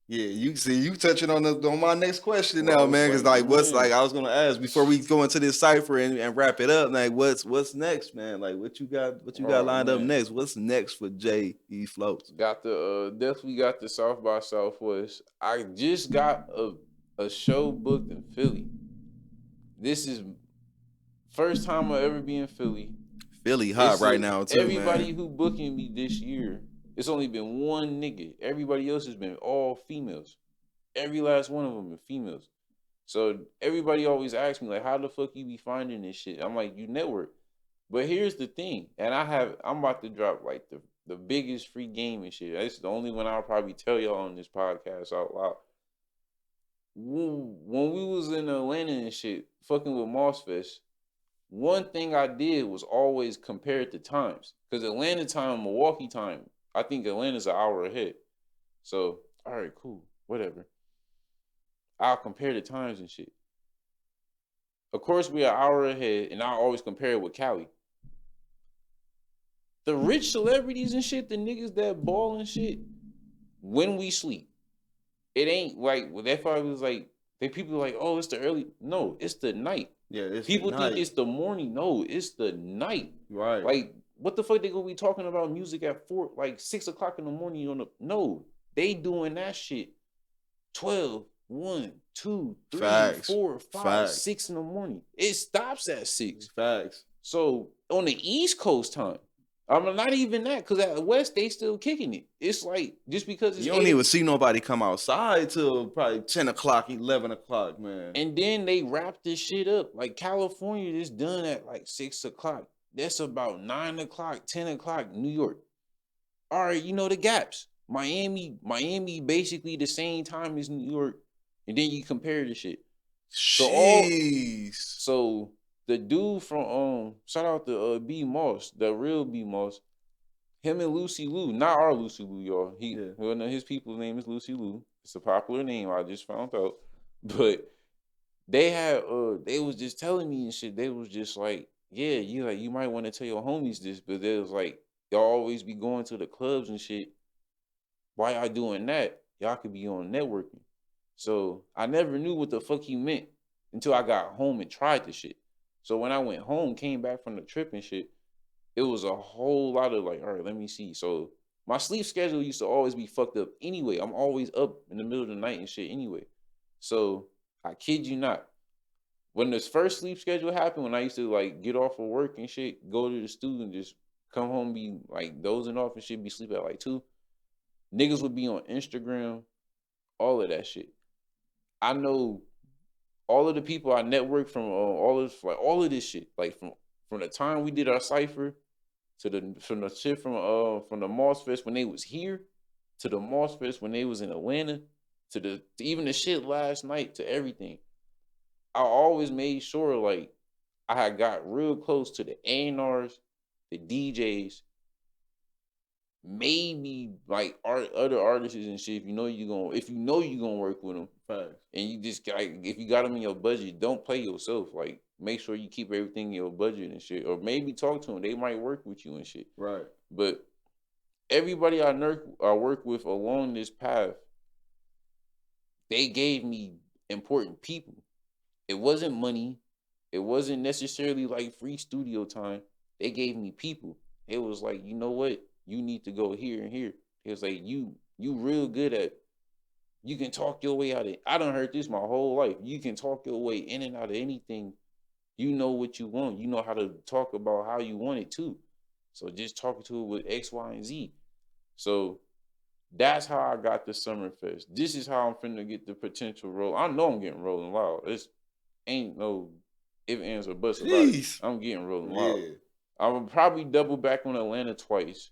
Yeah, you touching on my next question now, man. Because like, what's like I was gonna ask before we go into this cipher and wrap it up. Like, what's next, man? Like, what you got lined up next? What's next for J.E. Floats? Definitely got the South by Southwest. I just got a show booked in Philly. This is first time I'll ever be in Philly. Philly hot right now too. Everybody who booking me this year, it's only been one nigga. Everybody else has been all females. Every last one of them been females. So everybody always asks me like, how the fuck you be finding this shit? I'm like, you network. But here's the thing, and I'm about to drop like the biggest free game and shit. It's the only one I'll probably tell y'all on this podcast out loud. When we was in Atlanta and shit, fucking with Mossfest, one thing I did was always compare the times. Because Atlanta time, Milwaukee time, I think Atlanta's an hour ahead. So, all right, cool, whatever. I'll compare the times and shit. Of course, we're an hour ahead, and I always compare it with Cali. The rich celebrities and shit, the niggas that ball and shit, when we sleep, it ain't like, well, that probably was like, people are like, oh, it's the early. No, it's the night. Yeah, it's people think it's the morning. No, it's the night. Right. Like, what the fuck they gonna be talking about music at 6 o'clock in the morning no, they doing that shit 12, 1, 2, 3, Facts. 4, 5, Facts. 6 in the morning. It stops at 6. Facts. So on the East Coast time, I'm not even that, because at West they still kicking it. It's like, just because it's you don't even see nobody come outside till probably 10 o'clock, 11 o'clock, man. And then they wrap this shit up. Like California is done at like 6 o'clock. That's about 9 o'clock, 10 o'clock, New York. All right, you know the gaps. Miami basically the same time as New York. And then you compare the shit. So the dude from shout out to B Moss, the real B Moss, him and Lucy Liu, not our Lucy Liu, y'all. Well, no, his people's name is Lucy Liu. It's a popular name, I just found out. But they had they was just telling me and shit. They was just like, yeah, you might want to tell your homies this, but there's like y'all always be going to the clubs and shit. Why y'all doing that? Y'all could be on networking. So I never knew what the fuck he meant until I got home and tried the shit. So when I went home, came back from the trip and shit, it was a whole lot of like, all right, let me see. So my sleep schedule used to always be fucked up anyway. I'm always up in the middle of the night and shit anyway. So I kid you not. When this first sleep schedule happened, when I used to like get off of work and shit, go to the studio and just come home, be like dozing off and shit, be sleep at like 2, niggas would be on Instagram, all of that shit. I know all of the people I networked from all of this shit, like from the time we did our cipher to the from the shit from the Moss Fest when they was here to the Moss Fest when they was in Atlanta to even the shit last night to everything. I always made sure like I had got real close to the A&Rs, the DJs, maybe like other artists and shit. If you know you gonna work with them, Facts. and you just like if you got them in your budget, don't play yourself. Like make sure you keep everything in your budget and shit, or maybe talk to them. They might work with you and shit. Right. But everybody I work with along this path, they gave me important people. It wasn't money. It wasn't necessarily like free studio time. They gave me people. It was like, you know what? You need to go here and here. It was like you real good at you can talk your way out of it. I done heard this my whole life. You can talk your way in and out of anything. You know what you want. You know how to talk about how you want it too. So just talking to it with X, Y, and Z. So that's how I got the Summerfest. This is how I'm finna get the potential role. I know I'm getting Rolling Loud. It's ain't no if, ands, or buts about it. I'm getting Rolling Loud. Yeah. I will probably double back on Atlanta twice.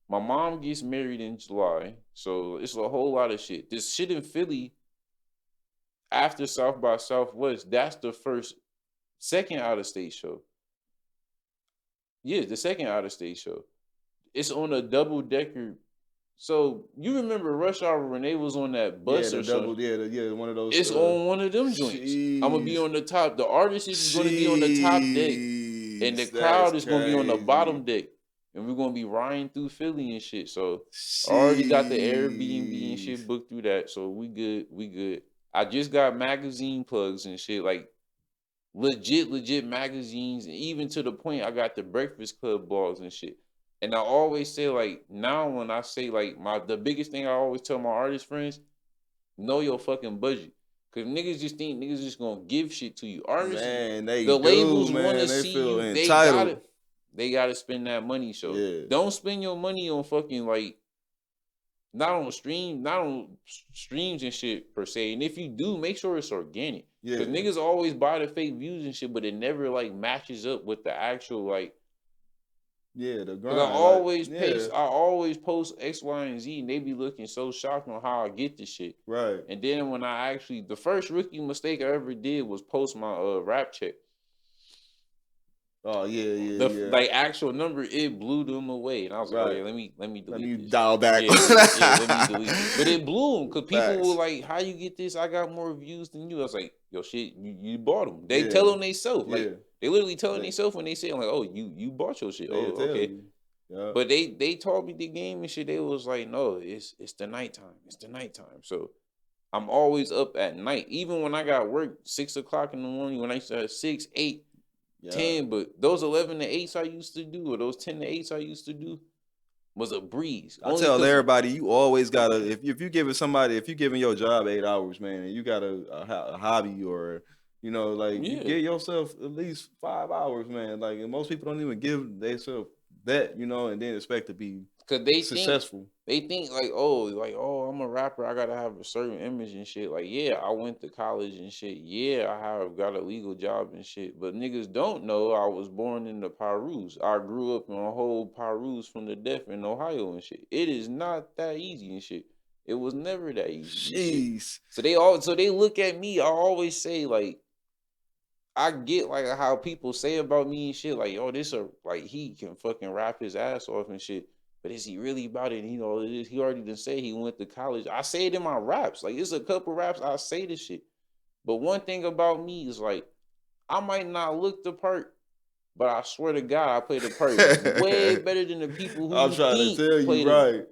My mom gets married in July, so it's a whole lot of shit. This shit in Philly after South by Southwest, that's the second out of state show. Yeah, the second out of state show. It's on a double decker. So you remember Rush Hour when they was on that bus Yeah, or the double, something? yeah, one of those. It's on one of them joints. I'm gonna be on the top. The artist is gonna be on the top deck, and the crowd is gonna be on the bottom deck, and we're gonna be riding through Philly and shit. So I already got the Airbnb and shit booked through that. So we good. We good. I just got magazine plugs and shit, like legit magazines, and even to the point I got the Breakfast Club blogs and shit. And I always say like now when I say like the biggest thing I always tell my artist friends, know your fucking budget. Cause niggas just think niggas just gonna give shit to you. Artists, man, they the do, labels man. wanna They see feel you. entitled. They gotta spend that money. So Yeah. don't spend your money on fucking like not on streams and shit per se. And if you do, make sure it's organic. Yeah. Cause niggas always buy the fake views and shit, but it never like matches up with the actual like. Yeah, the Cause grind. I always post X, Y, and Z, and they be looking so shocked on how I get this shit. Right. And then when the first rookie mistake I ever did was post my rap check. Oh yeah. Like actual number, it blew them away, and I was like, Right. okay, let me delete Let me this. dial back. Yeah, let me delete it. But it blew them because people were like, "How you get this? I got more views than you." I was like, "Yo, shit, you bought them." They tell them they self, like they literally telling they self when they say, "I'm like, oh, you bought your shit." Oh, okay. Yeah. But they taught me the game and shit. They was like, "No, it's the nighttime. It's the nighttime." So I'm always up at night, even when I got work 6 o'clock in the morning. When I used to have 6, 8. 10, but those 11 to 8s I used to do, or those 10 to 8s I used to do, was a breeze. I tell everybody, you always gotta if you giving your job 8 hours, man, and you got a hobby or you give yourself at least 5 hours, man. Like, and most people don't even give themselves that, and then expect to be successful. They think like, oh, I'm a rapper, I gotta have a certain image and shit. Like, yeah, I went to college and shit. Yeah, I have got a legal job and shit. But niggas don't know I was born in the Pyrus. I grew up in a whole Pyrus from the deaf in Ohio and shit. It is not that easy and shit. It was never that easy. Jeez. So they look at me. I always say like, I get like how people say about me and shit, like, yo, he can fucking rap his ass off and shit. But is he really about it? He already done say he went to college. I say it in my raps. Like, it's a couple raps I say this shit. But one thing about me is like, I might not look the part, But I swear to God, I play the part way better than the people who I'm trying to tell play you, right?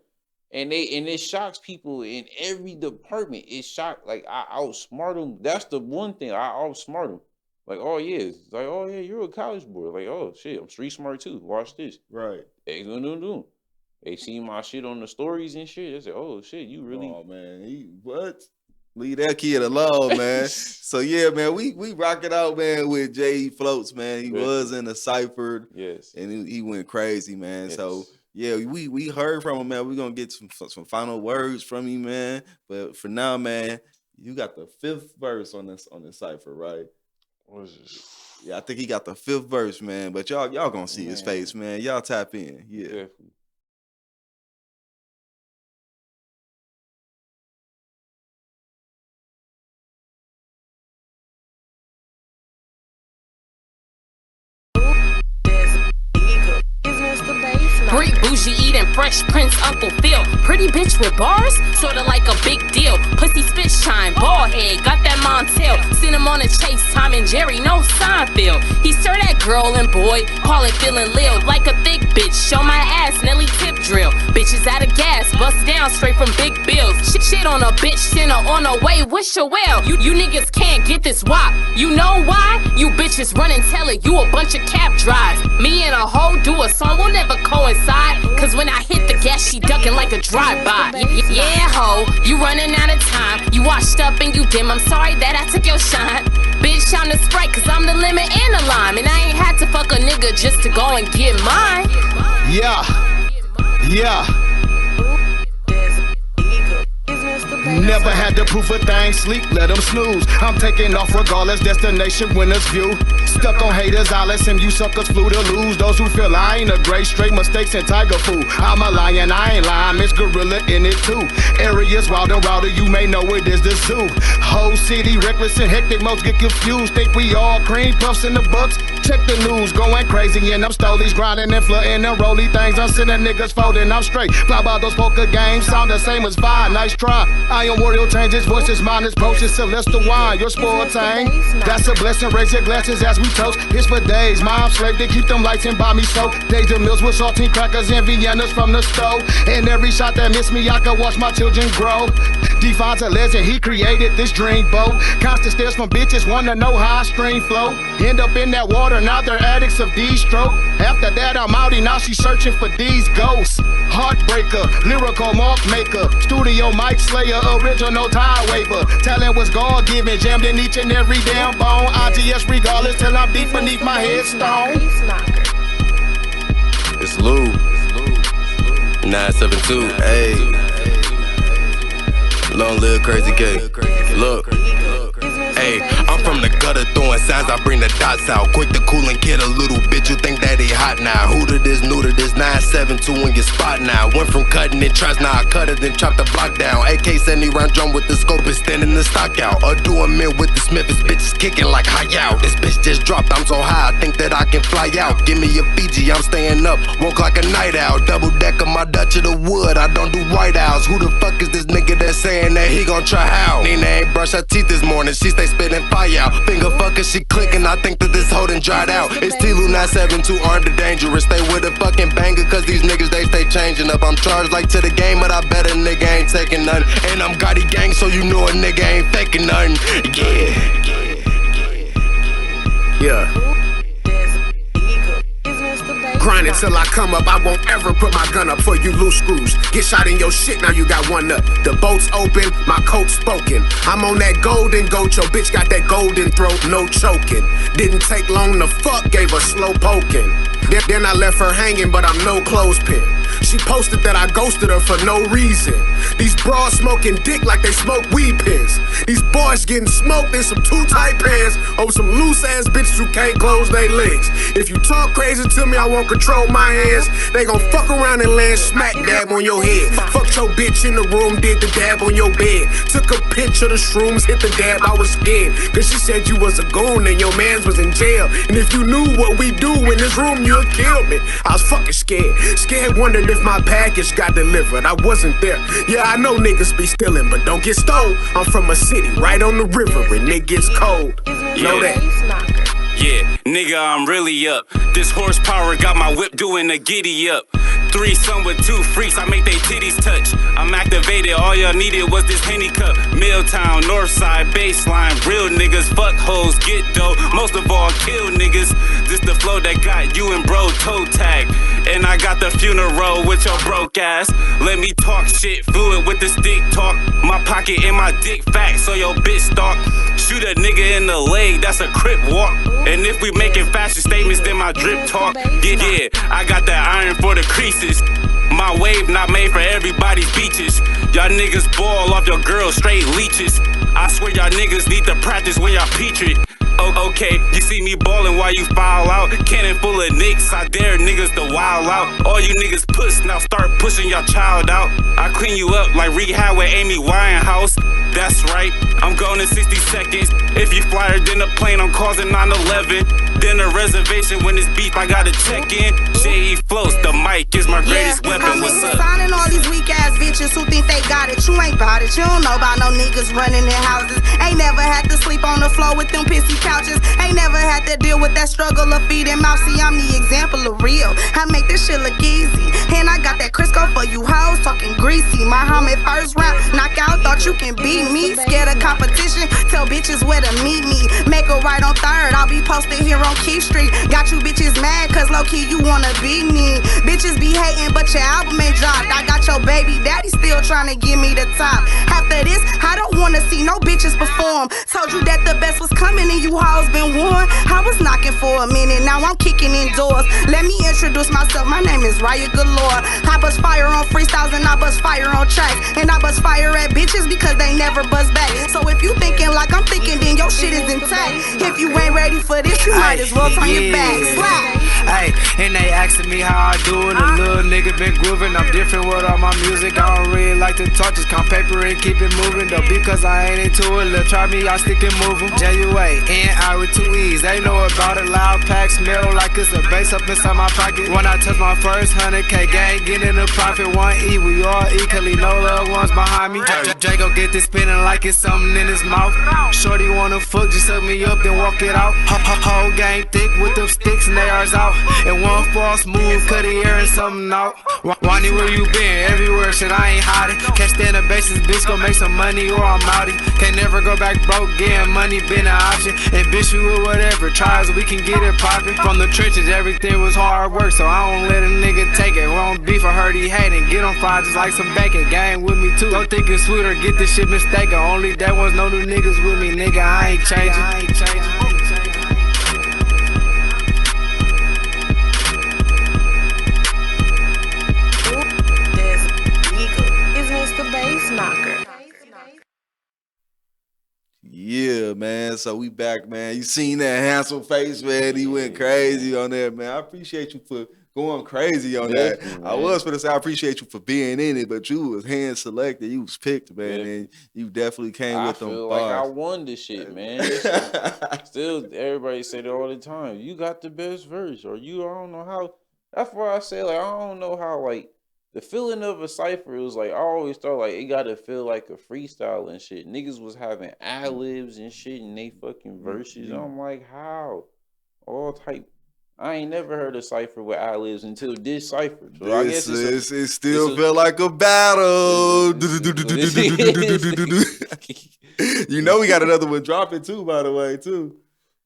And it shocks people in every department. It shocked, like I outsmart them. That's the one thing, I outsmart them. Like, oh yeah, it's like, oh yeah, you're a college boy. Like, oh shit, I'm street smart too. Watch this. Right. They see my shit on the stories and shit. They say, oh shit, you really? Oh man, what? Leave that kid alone, man. So yeah, man, we rock it out, man, with Jay Floats, man. He was in the cipher, yes, and he went crazy, man. Yes. So yeah, we heard from him, man. We're gonna get some final words from you, man. But for now, man, you got the 5th verse on this cipher, right? What is this? Yeah, I think he got the 5th verse, man. But y'all gonna see his face, man. Y'all tap in, yeah. Definitely. Great bougie eating Fresh Prince Uncle Phil. Pretty bitch with bars, sorta like a big deal. Pussy spit shine, bald head, got that Montel. Send him on a chase, Tom and Jerry, no Seinfeld. He stir that girl and boy, call it feeling lil. Like a thick bitch, show my ass, Nelly tip drill. Bitches out of gas, bust down straight from big bills. Shit on a bitch, send her on her way, wish her well. You niggas can't get this wop. You know why? You bitches run and tell it, you a bunch of cap drives. Me and a hoe do a song, we'll never coincide. Cause when I hit the gas, she ducking like a drive-by. Yeah, ho, you running out of time. You washed up and you dim, I'm sorry that I took your shine. Bitch, I'm the Sprite, cause I'm the lemon and the lime. And I ain't had to fuck a nigga just to go and get mine. Yeah. Never had to prove a thing, sleep, let them snooze. I'm taking off regardless, destination, winner's view. Stuck on haters, I'll let you suckers flew to lose. Those who feel I ain't a great, straight mistakes and tiger fool. I'm a lion, I ain't lying, Miss Gorilla in it too. Areas wild and rowdy, you may know it is the zoo. Whole city reckless and hectic, most get confused. Think we all cream puffs in the books. Check the news, going crazy and I'm stolies grinding and flooding and rolly things. I'm sending niggas folding, I'm straight. Fly by those poker games, sound the same as fire, nice try. I am Wario changes, voices, minus potions, Celeste wine, your spoiled tang. That's a blessing, raise your glasses as we toast. It's for days, mom slave, they keep them lights and buy me soap. Days of meals with saltine crackers and Viennas from the stove. And every shot that miss me, I can watch my children grow. Define's a legend, he created this dream boat. Constant stares from bitches, wanna know how I stream flow. End up in that water, now they're addicts of D-stroke. After that, I'm outie, now she's searching for these ghosts. Heartbreaker, lyrical mark maker, studio mic slayer, original tire waver. Talent was God-given, jammed in each and every damn bone. IGS regardless till I'm deep beneath my headstone. It's Lou, 972, ayy. Long live Crazy K. Look. Ayy, I'm from the gutter throwing signs, I bring the dots out. Quick to cool and kid a little bitch, you think that he hot now. Who to this, new to this, 972 in your spot now. Went from cutting it trash, now I cut it, then chop the block down. AK 70 round drum with the scope is standing the stock out. Or do a mint with the Smith, this bitch is kicking like high out. This bitch just dropped, I'm so high, I think that I can fly out. Give me a Fiji, I'm staying up, woke like a night owl. Double decker, my Dutch of the wood, I don't do white owls. Who the fuck is this nigga that's saying that he gon' try out? Nina ain't brush her teeth this morning, she stay spitting fire out. Finger fucker, she clicking, I think that this holding dried out. It's T-Lou 972, armed and dangerous. Stay with a fucking banger, cause these niggas, they stay changing up. I'm charged like to the game, but I bet a nigga ain't taking nothing. And I'm Gotti gang, so you know a nigga ain't faking nothing. Yeah. Grinding till I come up, I won't ever put my gun up for you loose screws. Get shot in your shit, now you got one nut. The boat's open, my coat's spoken. I'm on that golden goat, your bitch got that golden throat, no choking. Didn't take long to fuck, gave her slow poking. Then I left her hanging, but I'm no clothespin. She posted that I ghosted her for no reason. These bras smoking dick like they smoke weed pens. These boys getting smoked in some too tight pants over some loose ass bitches who can't close their legs. If you talk crazy to me, I won't control my hands. They gon' fuck around and land smack dab on your head. Fucked your bitch in the room, did the dab on your bed. Took a pinch of the shrooms, hit the dab, I was scared. Cause she said you was a goon and your mans was in jail. And if you knew what we do in this room, you'd kill me. I was fucking scared. Scared, wondered if my package got delivered. I wasn't there. Yeah, I know niggas be stealing, but don't get stole. I'm from a city right on the river and it gets cold. Know that. Yeah, nigga, I'm really up. This horsepower got my whip doing a giddy up. Threesome with 2 freaks, I make they titties touch. I'm activated, all y'all needed was this Henny cup. Milltown, Northside, baseline. Real niggas, fuck hoes, get dough. Most of all, kill niggas. This the flow that got you and bro toe tag. And I got the funeral with your broke ass. Let me talk shit, fluid with the stick talk. My pocket and my dick fat, so your bitch stalk. Shoot a nigga in the leg, that's a crip walk. And if we making fashion statements, then my drip talk. Yeah, I got that iron for the creases. My wave not made for everybody's beaches. Y'all niggas ball off your girls, straight leeches. I swear y'all niggas need to practice when y'all peach it. Oh, okay, you see me ballin' while you foul out. Cannon full of nicks, I dare niggas to wild out. All you niggas puss, now start pushing your child out. I clean you up like rehab with Amy Winehouse. That's right, I'm going in 60 seconds. If you flyer than a plane, I'm causing 9/11. Then a reservation when it's beef, I gotta check in. J.E. floats, the mic is my greatest weapon. What's up? Signing all these weak ass bitches who think they got it. You ain't bout it. You don't know about no niggas running in houses. Ain't never had to sleep on the floor with them pissy couches. Ain't never had to deal with that struggle of feeding mouth. See, I'm the example of real. I make this shit look easy. And I got that Crisco for you hoes, talking greasy. Muhammad first round, knockout, thought you can beat me. Scared of competition, tell bitches where to meet me. Make a right on 3rd, I'll be posted here on Keith Street. Got you bitches mad, cause low-key you wanna be me. Bitches be hating, but your album ain't dropped. I got your baby daddy still trying to give me the top. After this, I don't wanna see no bitches perform. Told you that the best was coming and you hoes been warned. I was knocking for a minute, now I'm kicking indoors. Let me introduce myself, my name is Raya Galore. I bust fire on freestyles and I bust fire on tracks. And I bust fire at bitches because they never buzz back. So if you thinking like I'm thinking, then your shit is intact. If you ain't ready for this, you might as well turn your back. Slap. Ay, and they asking me how I do it. A little nigga been grooving. I'm different with all my music. I don't really like to talk, just count paper and keep it moving. Though because I ain't into it, look, try me, I stick and move 'em. J-U-A-N-I with 2 E's. They know about it. Loud pack, smell like it's a bass up inside my pocket. When I touch my first 100K gang, getting the profit. 1E, we all equally, no loved ones behind me. J go get this spinning like it's something in his mouth. Shorty wanna fuck, just suck me up, then walk it out. Whole game thick with them sticks and they ours out. And one false move, cut the air and something out. Wani, where you been? Everywhere, shit, I ain't hiding. Can't stand the basis, bitch, gon' make some money or I'm outie. Can't never go back broke, getting money been an option. And bitch, we with whatever, tries we can get it poppin'. From the trenches, everything was hard work, so I don't let a nigga take it. Wrong beef, I heard he hatin'. Get on fire just like some bacon, gang with me too. Don't think it's sweet or get this shit mistaken. Only that one's no new niggas with me, nigga, I ain't changing. Yeah, man. So we back, man. You seen that handsome face, man? He went crazy on there, man. I appreciate you for going crazy on that. Man. I was gonna say I appreciate you for being in it, but you was hand selected. You was picked, man, and you definitely came with them feel bars. like I won this shit, man. Still, everybody say it all the time. You got the best verse, or I don't know how. That's why I say, like, I don't know how, like, the feeling of a cipher, it was like, I always thought, like, it gotta feel like a freestyle and shit. Niggas was having ad-libs and shit in they fucking verses. I'm like, how? All type. I ain't never heard a cipher with ad-libs until this cipher. So I guess it still felt like a battle. You know we got another one dropping too, by the way, too.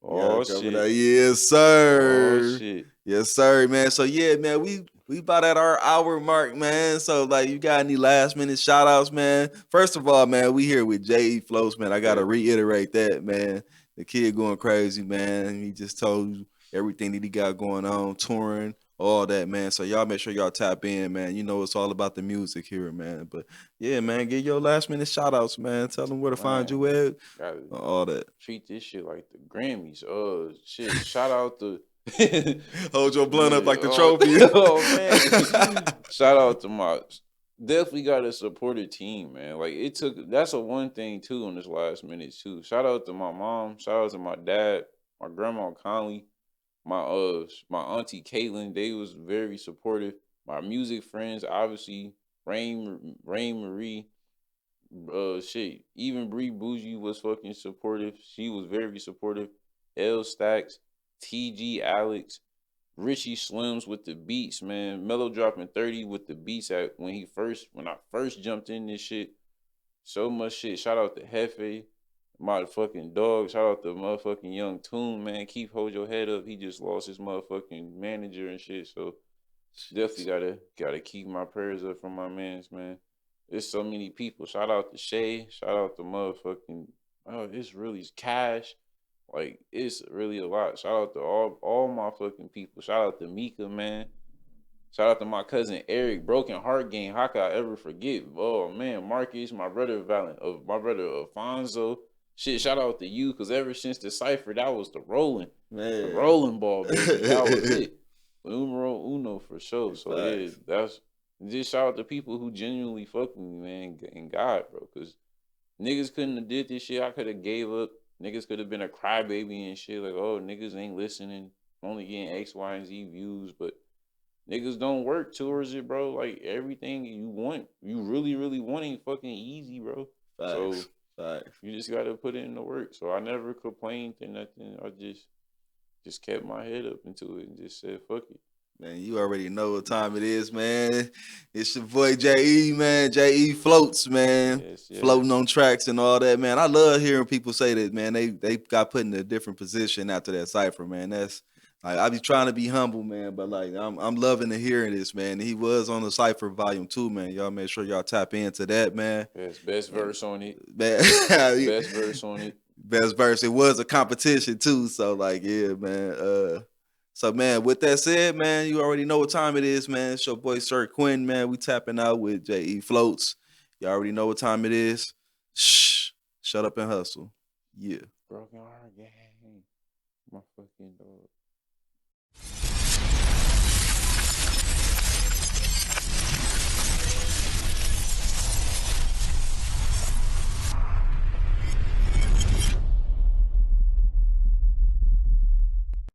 Oh, shit. Yes, sir. Oh, shit. Yes, sir, man. So, yeah, man, we about at our hour mark, man. So, like, you got any last minute shout outs, man? First of all, man, we here with J.E. Floats, man. I got to reiterate that, man. The kid going crazy, man. He just told you everything that he got going on, touring, all that, man. So, y'all make sure y'all tap in, man. You know it's all about the music here, man. But, yeah, man, get your last minute shout outs, man. Tell them where to find you at, all that. Treat this shit like the Grammys. Shit, shout out to... Hold your blunt up like the trophy. Oh man! Shout out to my definitely got a supportive team, man. Like that's a one thing too on this last minute too. Shout out to my mom. Shout out to my dad, my grandma Conley, my auntie Caitlin. They was very supportive. My music friends, obviously Rain Marie. Shit. Even Bree Bougie was fucking supportive. She was very supportive. L Stacks. TG Alex, Richie Slims with the beats, man. Mello dropping 30 with the beats at when I first jumped in this shit. So much shit. Shout out to Hefe, motherfucking dog. Shout out to motherfucking Young Toon, man. Hold your head up. He just lost his motherfucking manager and shit. So definitely gotta keep my prayers up for my mans, man. There's so many people. Shout out to Shay. Shout out to motherfucking it's really Cash. Like, it's really a lot. Shout out to all my fucking people. Shout out to Mika, man. Shout out to my cousin Eric, Broken Heart Game. How could I ever forget? Oh man, Marcus, my brother my brother Alfonso. Shit, shout out to you, cause ever since the cipher, that was the rolling ball, baby. That was it. Numero uno for sure. So yeah, that's just shout out to people who genuinely fuck with me, man, and God, bro. Cause niggas couldn't have did this shit. I could have gave up. Niggas could have been a crybaby and shit. Like, oh, niggas ain't listening. Only getting X, Y, and Z views, but niggas don't work towards it, bro. Like, everything you want, you really, really want ain't fucking easy, bro. Facts. So you just gotta put in the work. So I never complained or nothing. I just kept my head up into it and just said, fuck it. Man, you already know what time it is, man. It's your boy J.E., man. J.E. Floats, man. Yes. Floating on tracks and all that, man. I love hearing people say that, man. They got put in a different position after that cipher, man. That's like, I be trying to be humble, man, but like I'm loving to hearing this, man. He was on the cipher volume 2, man. Y'all make sure y'all tap into that, man. Yes, best verse on it. Best verse on it. Best verse. It was a competition too, so like, yeah, man. So, man, with that said, man, you already know what time it is, man. It's your boy, Sir Quinn, man. We tapping out with J.E. Floats. You already know what time it is. Shh. Shut up and hustle. Yeah. Broken Heart Gang. My fucking dog.